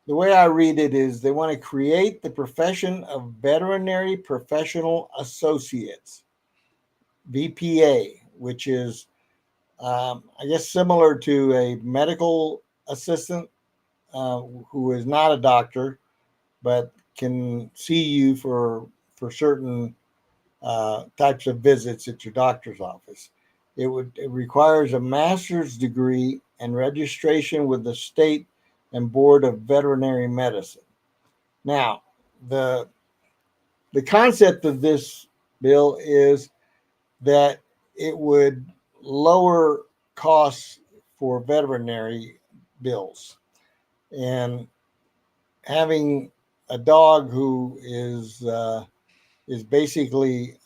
the way I read it is they want to create the profession of Veterinary Professional Associates, VPA, which is, I guess, similar to a medical assistant who is not a doctor, but can see you for certain types of visits at your doctor's office. It requires a master's degree and registration with the state and board of veterinary medicine. Now, the the concept of this bill is that it would lower costs for veterinary bills. And having a dog who is basically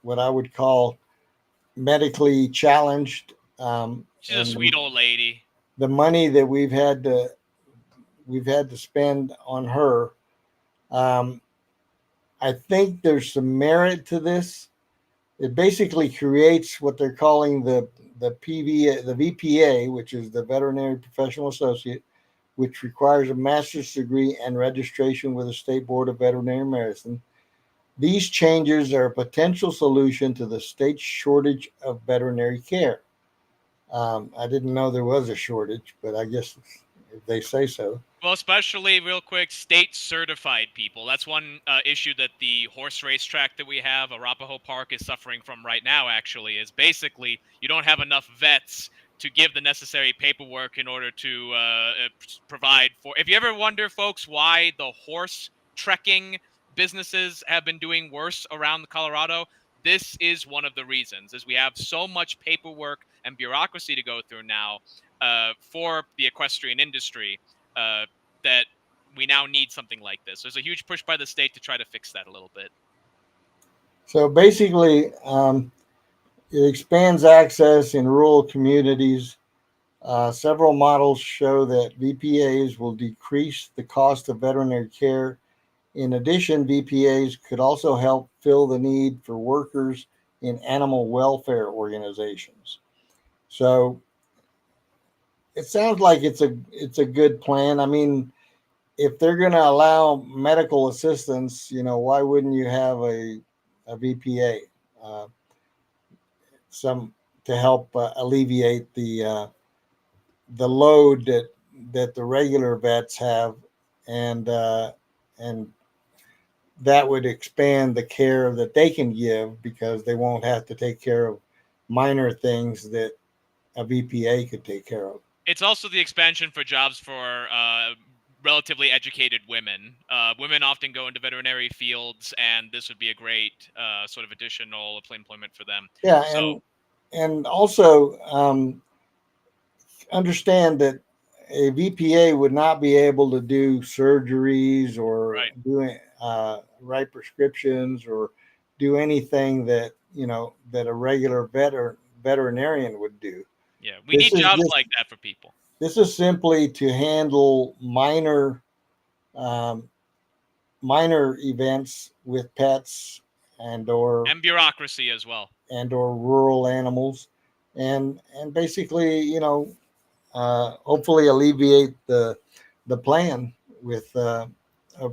what I would call medically challenged,
She's a
and
sweet old lady.
the money that we've had to spend on her, um, I think there's some merit to this. It basically creates what they're calling the VPA, which is the Veterinary Professional Associate, which requires a master's degree and registration with the State Board of Veterinary Medicine. These changes are a potential solution to the state's shortage of veterinary care. I didn't know there was a shortage, but I guess if they say so.
Well, especially real quick, state certified people. That's one issue that the horse racetrack that we have, Arapahoe Park, is suffering from right now. Actually, is basically you don't have enough vets to give the necessary paperwork in order to provide for. If you ever wonder, folks, why the horse trekking businesses have been doing worse around Colorado, this is one of the reasons. Is we have so much paperwork and bureaucracy to go through now for the equestrian industry. That we now need something like this. There's a huge push by the state to try to fix that a little bit.
So basically, it expands access in rural communities. Several models show that VPAs will decrease the cost of veterinary care. In addition, VPAs could also help fill the need for workers in animal welfare organizations. So it sounds like it's a good plan. I mean, if they're going to allow medical assistance, why wouldn't you have a VPA? Some to help alleviate the load that the regular vets have, and that would expand the care that they can give because they won't have to take care of minor things that a VPA could take care of.
It's also the expansion for jobs for relatively educated women. Women often go into veterinary fields, and this would be a great sort of additional employment for them.
Yeah,
So,
and also understand that a VPA would not be able to do surgeries or
right.
Write prescriptions or do anything that that a regular veterinarian would do.
Yeah, we
This
need
is
jobs
just
like that for people.
This is simply to handle um, minor events with pets and
bureaucracy as well.
rural animals, and basically, hopefully alleviate the plan with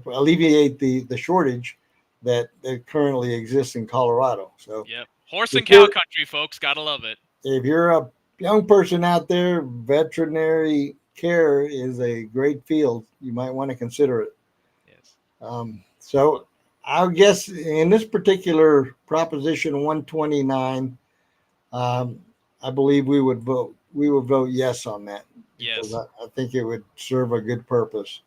alleviate the shortage that currently exists in Colorado. So,
Yep, horse
if
and cow
you're
country, folks, gotta love it.
if you're a young person out there, veterinary care is a great field. You might want to consider it.
Yes.
So I guess in this particular Proposition 129, I believe we would vote. We would vote yes on that.
Yes.
I think it would serve a good purpose.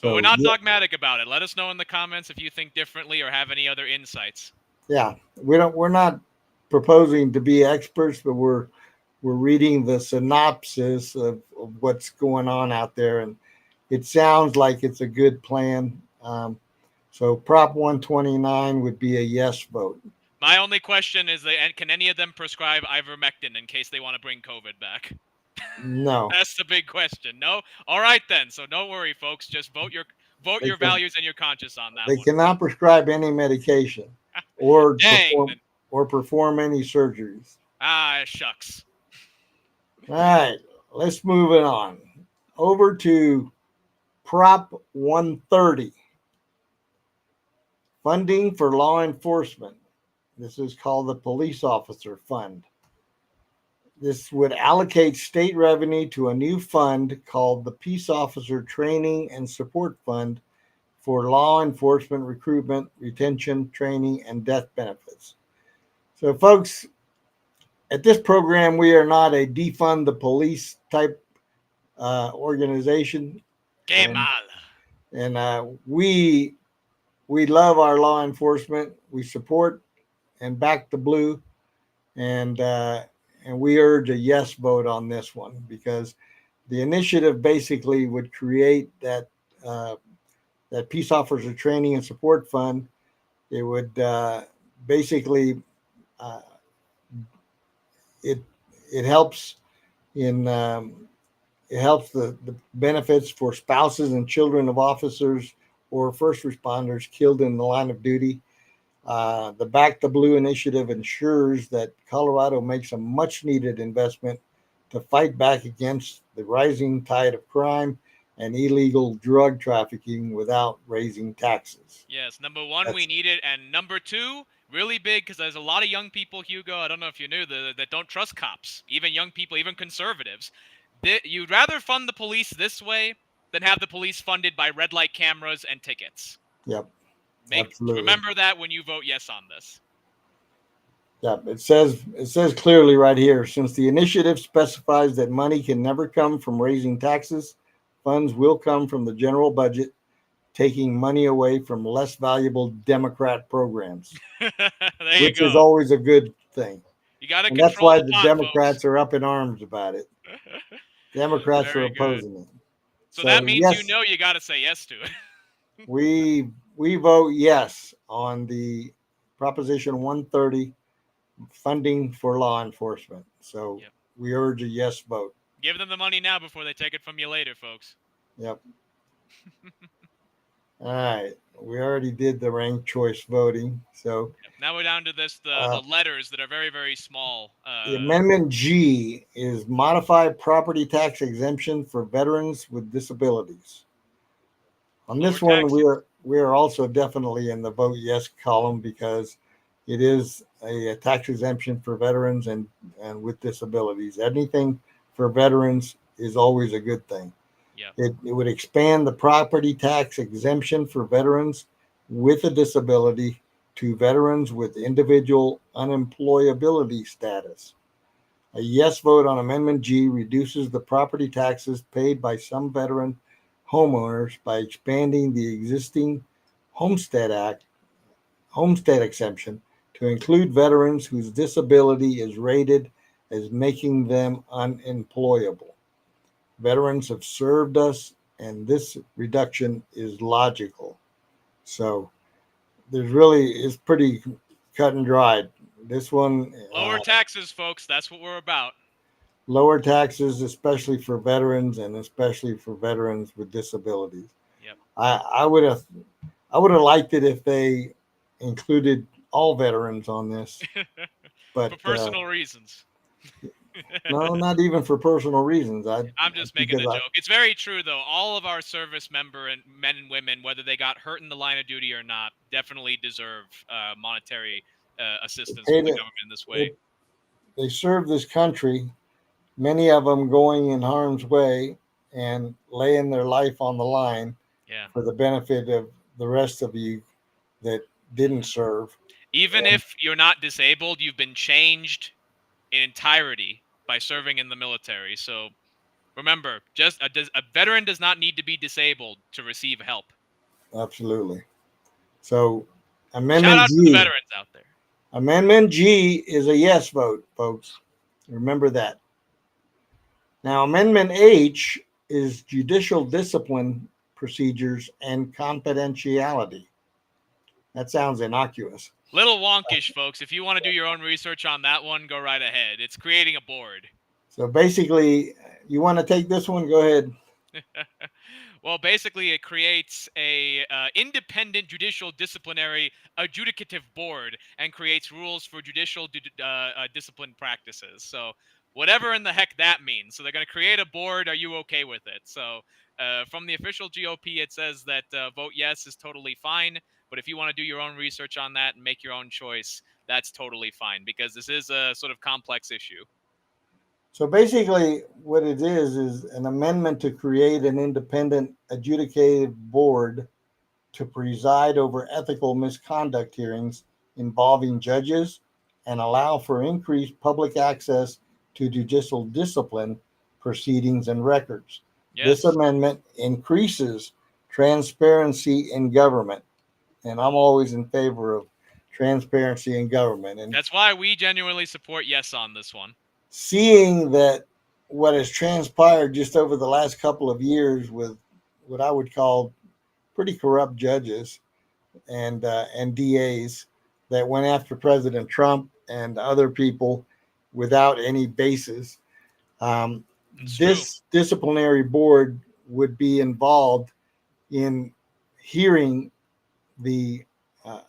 But
So
we're not dogmatic about it. Let us know in the comments if you think differently or have any other insights.
Yeah, we're not proposing to be experts, but we're reading the synopsis of what's going on out there, and it sounds like it's a good plan. So Prop 129 would be a yes vote.
My only question is, can any of them prescribe ivermectin in case they want to bring COVID back?
No.
That's the big question. No? All right, then. So don't worry, folks. Just vote your values and your conscience on that
They
one.
cannot prescribe any medication or
Dang.
perform any surgeries.
Ah, shucks.
All right, let's move it on. Over to Prop 130. Funding for law enforcement. This is called the Police Officer Fund. This would allocate state revenue to a new fund called the Peace Officer Training and Support Fund for law enforcement recruitment, retention, training, and death benefits. So, folks, at this program, we are not a defund the police type organization.
Que
And,
mal.
and we love our law enforcement. We support and back the blue, and we urge a yes vote on this one because the initiative basically would create that Peace Officer Training and Support Fund. It would basically uh, it it helps in it helps the benefits for spouses and children of officers or first responders killed in the line of duty. The Back the Blue initiative ensures that Colorado makes a much needed investment to fight back against the rising tide of crime and illegal drug trafficking without raising taxes.
Yes, number one, we need it, and number two, really big, because there's a lot of young people, Hugo, I don't know if you knew, that don't trust cops, even young people, even conservatives. You'd rather fund the police this way than have the police funded by red light cameras and tickets.
Yep, absolutely.
Remember that when you vote yes on this.
Yep, it says clearly right here, since the initiative specifies that money can never come from raising taxes, funds will come from the general budget, taking money away from less valuable Democrat programs, which is always a good thing.
You got to
and
control
that's why
the
pot, Democrats folks. Are up in arms about it. Democrats are opposing it.
So that means yes, you got to say yes to it.
we vote yes on the Proposition 130 funding for law enforcement. So we urge a yes vote.
Give them the money now before they take it from you later, folks.
Yep. All right. We already did the ranked choice voting. So
now we're down to the letters that are very, very small.
The Amendment G is modify property tax exemption for veterans with disabilities. On this one, we are also definitely in the vote yes column because it is a tax exemption for veterans and with disabilities. Anything for veterans is always a good thing. It would expand the property tax exemption for veterans with a disability to veterans with individual unemployability status. A yes vote on Amendment G reduces the property taxes paid by some veteran homeowners by expanding the existing Homestead exemption to include veterans whose disability is rated as making them unemployable. Veterans have served us, and this reduction is logical. So it's pretty cut and dried. This one.
Lower taxes, folks. That's what we're about.
Lower taxes, especially for veterans and especially for veterans with disabilities.
Yep.
I would have liked it if they included all veterans on this. But
for personal reasons.
No, not even for personal reasons.
I'm just making a joke. It's very true, though. All of our service men and women, whether they got hurt in the line of duty or not, definitely deserve monetary assistance from the government in this way.
They serve this country, many of them going in harm's way and laying their life on the line for the benefit of the rest of you that didn't serve.
Even if you're not disabled, you've been changed in entirety by serving in the military. So remember, just a veteran does not need to be disabled to receive help.
Absolutely. So Amendment
Shout out
G,
to the veterans out there.
Amendment G is a yes vote, folks. Remember that. Now, Amendment H is judicial discipline procedures and confidentiality. That sounds innocuous.
Little wonkish, folks. If you want to do your own research on that one, go right ahead. It's creating a board.
So basically, you want to take this one? Go ahead.
Well, basically, it creates a independent judicial disciplinary adjudicative board and creates rules for judicial discipline practices. So whatever in the heck that means. So they're going to create a board. Are you okay with it? So from the official GOP, it says that vote yes is totally fine. But if you want to do your own research on that and make your own choice, that's totally fine because this is a sort of complex issue.
So basically what it is an amendment to create an independent adjudicative board to preside over ethical misconduct hearings involving judges, and allow for increased public access to judicial discipline proceedings and records.
Yes.
This amendment increases transparency in government, and I'm always in favor of transparency in government. And
That's why we genuinely support yes on this one.
seeing that what has transpired just over the last couple of years with what I would call pretty corrupt judges and DAs that went after President Trump and other people without any basis.
It's
This disciplinary board would be involved in hearing the uh,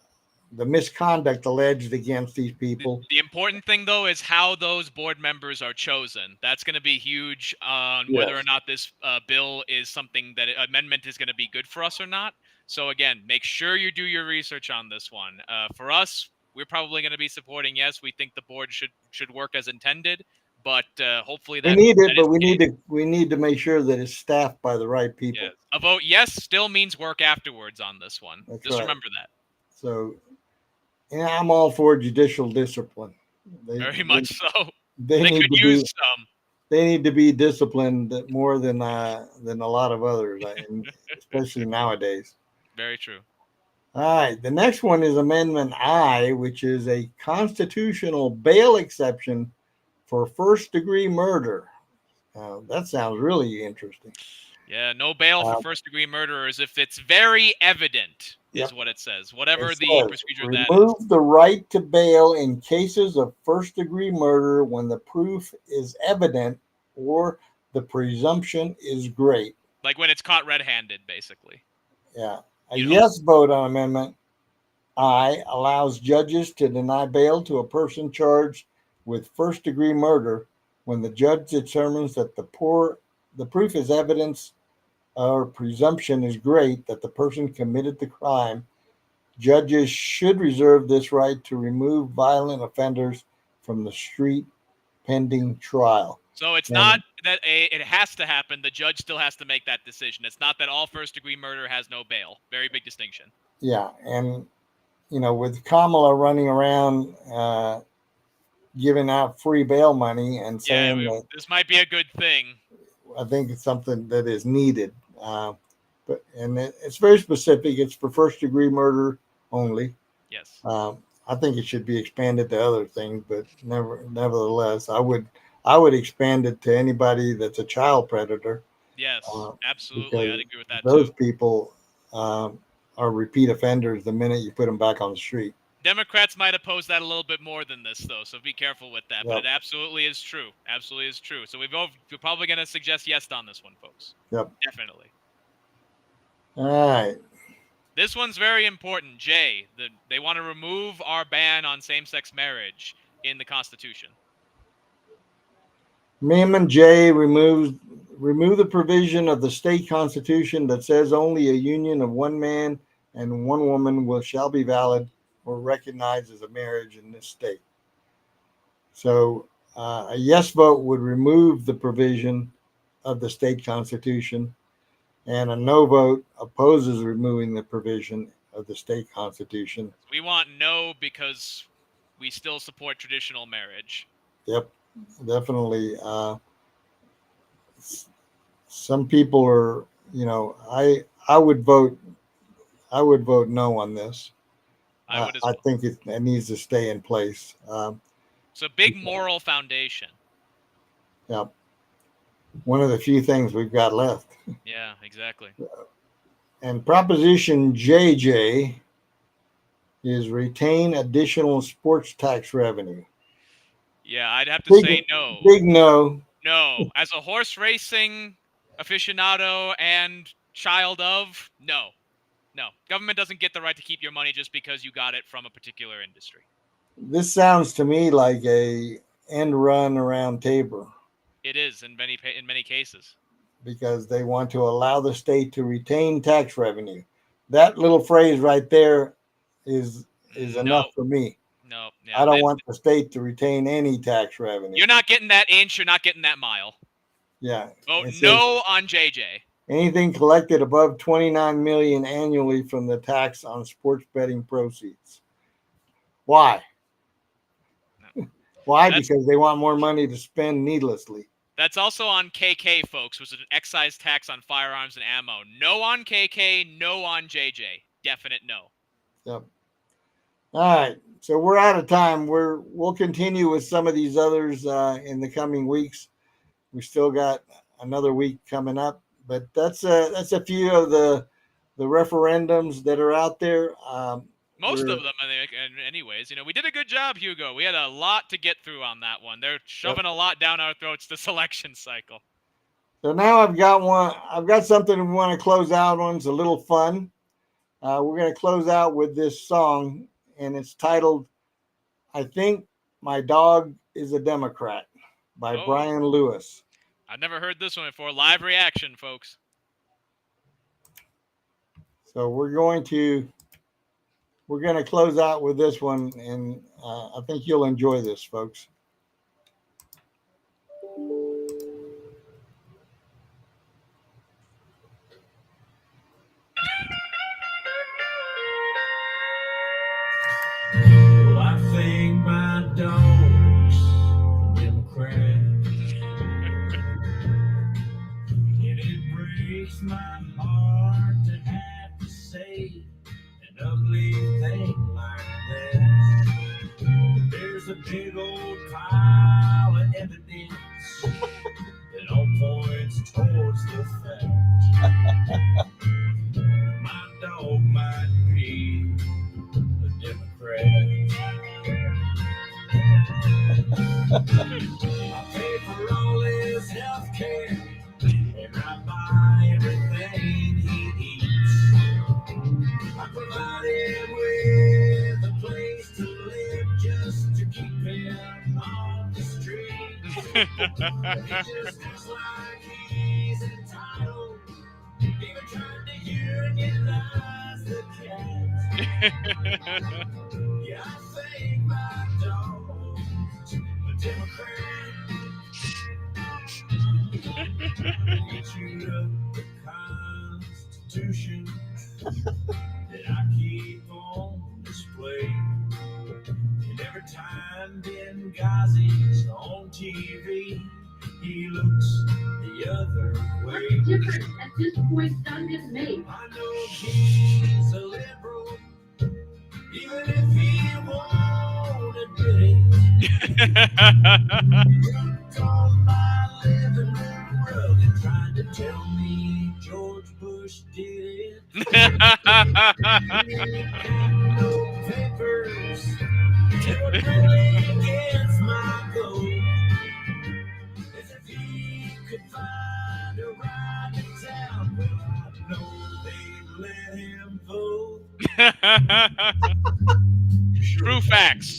the misconduct alleged against these people.
The important thing, though, is how those board members are chosen. That's going to be huge on whether or
Yes.
not this bill is something that amendment is going to be good for us or not. So again, make sure you do your research on this one. For us, we're probably going to be supporting yes. We think the board should work as intended, but hopefully
We
that
need it,
that
but
is the case.
we need to make sure that it's staffed by the right people.
Yes. A vote yes still means work afterwards on this one.
That's
Just
right.
remember that.
So, and I'm all for judicial discipline.
Very much so.
They
They
need
could
to
use
be
some.
they need to be disciplined more than a lot of others, especially nowadays.
Very true.
All right, the next one is Amendment I, which is a constitutional bail exception for first-degree murder. That sounds really interesting.
Yeah, no bail for first-degree murderers if it's very evident,
Yep.
is what it says. Whatever
It
the
says,
procedure that is.
remove the right to bail in cases of first-degree murder when the proof is evident or the presumption is great.
Like when it's caught red-handed, basically.
Yeah. A
You know.
yes vote on Amendment I allows judges to deny bail to a person charged with first-degree murder when the judge determines that the proof is evidence or presumption is great that the person committed the crime. Judges should reserve this right to remove violent offenders from the street pending trial.
So it's
And-
not that it has to happen. The judge still has to make that decision. It's not that all first-degree murder has no bail. Very big distinction.
Yeah, and with Kamala running around giving out free bail money and
Yeah,
saying that
this might be a good thing.
I think it's something that is needed. It's very specific. It's for first degree murder only.
Yes.
I think it should be expanded to other things, but nevertheless, I would expand it to anybody that's a child predator.
Yes, absolutely.
because
I'd agree with that
Those
too.
people are repeat offenders the minute you put them back on the street.
Democrats might oppose that a little bit more than this, though, so be careful with that. But
Yep.
it absolutely is true. Absolutely is true. So we're probably going to suggest yes on this one, folks.
Yep.
Definitely.
All right.
This one's very important. Jay, they want to remove our ban on same-sex marriage in the Constitution.
Amendment J remove the provision of the state constitution that says only a union of one man and one woman shall be valid or recognized as a marriage in this state. So a yes vote would remove the provision of the state constitution, and a no vote opposes removing the provision of the state constitution.
We want no because we still support traditional marriage.
Yep, definitely. Some people are, I would vote no on this.
I would as well.
I think it needs to stay in place.
So big moral foundation.
Yeah, one of the few things we've got left.
Yeah, exactly.
And Proposition JJ is retain additional sports tax revenue.
Yeah, I'd have to say no.
Big no.
No. As a horse racing aficionado and child of, no. No. Government doesn't get the right to keep your money just because you got it from a particular industry.
This sounds to me like a end run around Tabor.
It is in many cases.
Because they want to allow the state to retain tax revenue. That little phrase right there is enough for me.
No. Yeah,
I don't want the state to retain any tax revenue.
You're not getting that inch. You're not getting that mile.
Yeah.
Vote no on JJ.
Anything collected above $29 million annually from the tax on sports betting proceeds. Why? Why? Because they want more money to spend needlessly.
That's also on KK, folks, which is an excise tax on firearms and ammo. No on KK, no on JJ. Definite no.
Yep. All right. So we're out of time. We'll continue with some of these others in the coming weeks. We still got another week coming up, but that's a few of the referendums that are out there.
Most of them, I think, anyways. We did a good job, Hugo. We had a lot to get through on that one. They're shoving a lot down our throats this election cycle.
So now I've got something we want to close out on. It's a little fun. We're going to close out with this song, and it's titled, I Think My Dog is a Democrat by Brian Lewis.
I've never heard this one before. Live reaction, folks.
So we're going to close out with this one, and I think you'll enjoy this, folks.
Well, I think my dog's a Democrat, and it breaks my heart to have to say an ugly thing like that. There's a big old pile of evidence that all points towards the fact my dog might be a Democrat. I pay for all his health care, and I buy everything he eats. I provide him with a place to live just to keep him on the street. He just acts like he's entitled, even trying to unionize the cats. Yeah, I think my dog's a Democrat. Get you the Constitution that I keep on display. And every time Benghazi's on TV, he looks the other way.
What's the difference at this point son is made?
I know he's a liberal, even if he won't admit it. Drunk on my living room rug and trying to tell me George Bush did it. No papers, it really against my goal. As if he could find a ride to town, well, I know they'd let him vote.
True facts.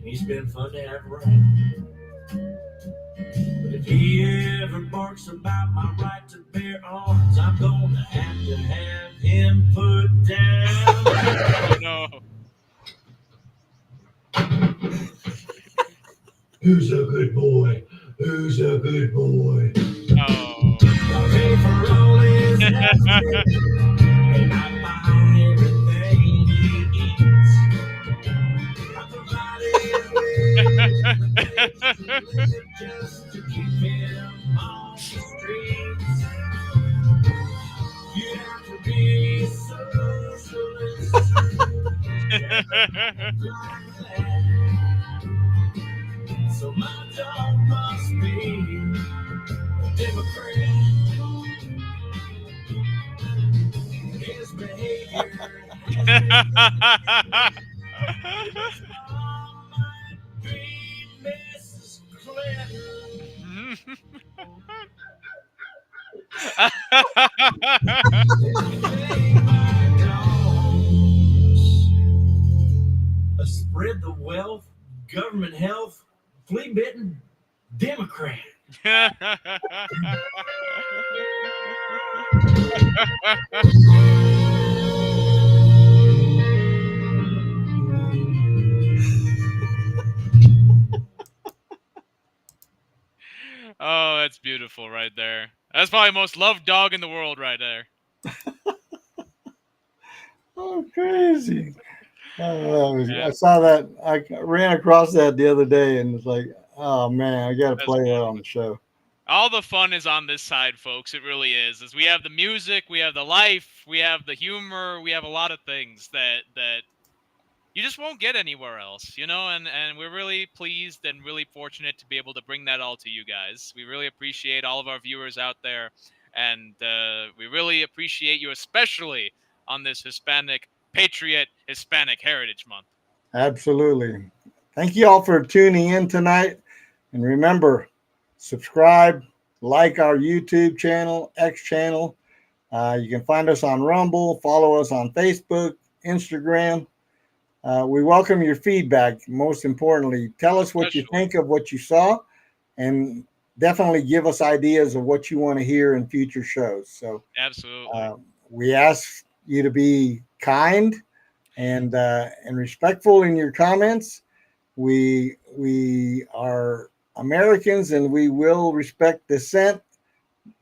He's been fun to have around. But if he ever barks about my right to bear arms, I'm gonna have him put down.
Oh, no.
Who's a good boy? Who's a good boy?
Oh.
I pay for all his healthcare, and I buy everything he eats. I provide him with a place to live just to keep him on the streets. You have to be a socialist like that. So my dog must be a Democrat. His behavior might be Mrs. Clinton. A spread the wealth, government health, flea bitten Democrat.
Oh, that's beautiful right there. That's probably the most loved dog in the world right there.
Oh, crazy. I saw that. I ran across that the other day, and it's like, oh man, I got to
That's
play that
good.
on the show.
All the fun is on this side, folks. It really is. As we have the music, we have the life, we have the humor, we have a lot of things that you just won't get anywhere else, and we're really pleased and really fortunate to be able to bring that all to you guys. We really appreciate all of our viewers out there, and we really appreciate you, especially on this Hispanic Patriot Hispanic Heritage Month.
Absolutely. Thank you all for tuning in tonight. And remember, subscribe, like our YouTube channel, X channel. You can find us on Rumble, follow us on Facebook, Instagram. We welcome your feedback. Most importantly, tell us what you think of what you saw, and definitely give us ideas of what you want to hear in future shows. So,
absolutely,
we ask you to be kind and respectful in your comments. We are Americans, and we will respect dissent,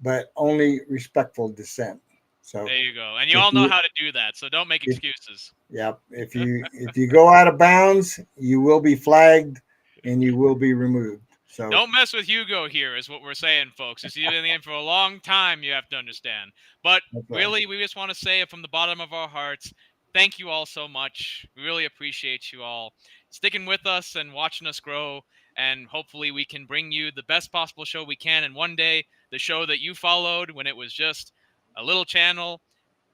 but only respectful dissent. So
there you go, and you all know how to do that. So don't make excuses.
Yep. If you go out of bounds, you will be flagged and you will be removed. So
don't mess with Hugo here, is what we're saying, folks. He's been in the game for a long time, you have to understand. But really, we just want to say it from the bottom of our hearts. Thank you all so much. We really appreciate you all sticking with us and watching us grow. And hopefully we can bring you the best possible show we can. And one day, the show that you followed when it was just a little channel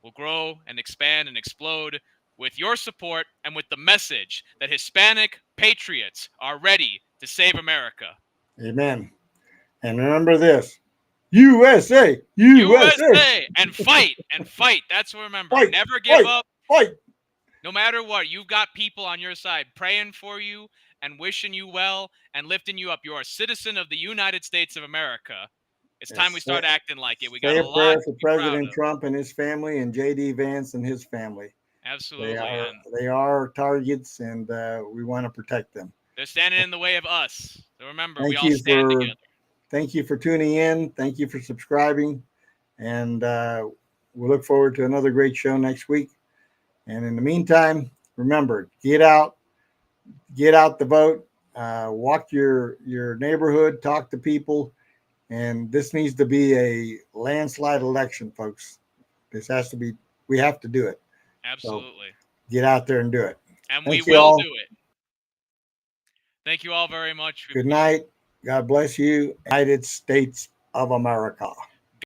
will grow and expand and explode with your support and with the message that Hispanic patriots are ready to save America.
Amen. And remember this: USA, USA,
and fight and fight. That's what remember.
Fight,
Never give up.
Fight.
No matter what, you've got people on your side praying for you and wishing you well and lifting you up. You're a citizen of the United States of America. It's time we start acting like it. We got a lot
for President Trump and his family, and J.D. Vance and his family.
Absolutely.
They are targets, and we want to protect them.
They're standing in the way of us. So remember, we all stand together.
Thank you for tuning in. Thank you for subscribing. And we look forward to another great show next week. And in the meantime, remember, get out the vote, walk your neighborhood, talk to people. And this needs to be a landslide election, folks. This has to be, we have to do it.
Absolutely.
So get out there and do it.
And we will do it. Thank you all very much.
Good night. God bless you. United States of America.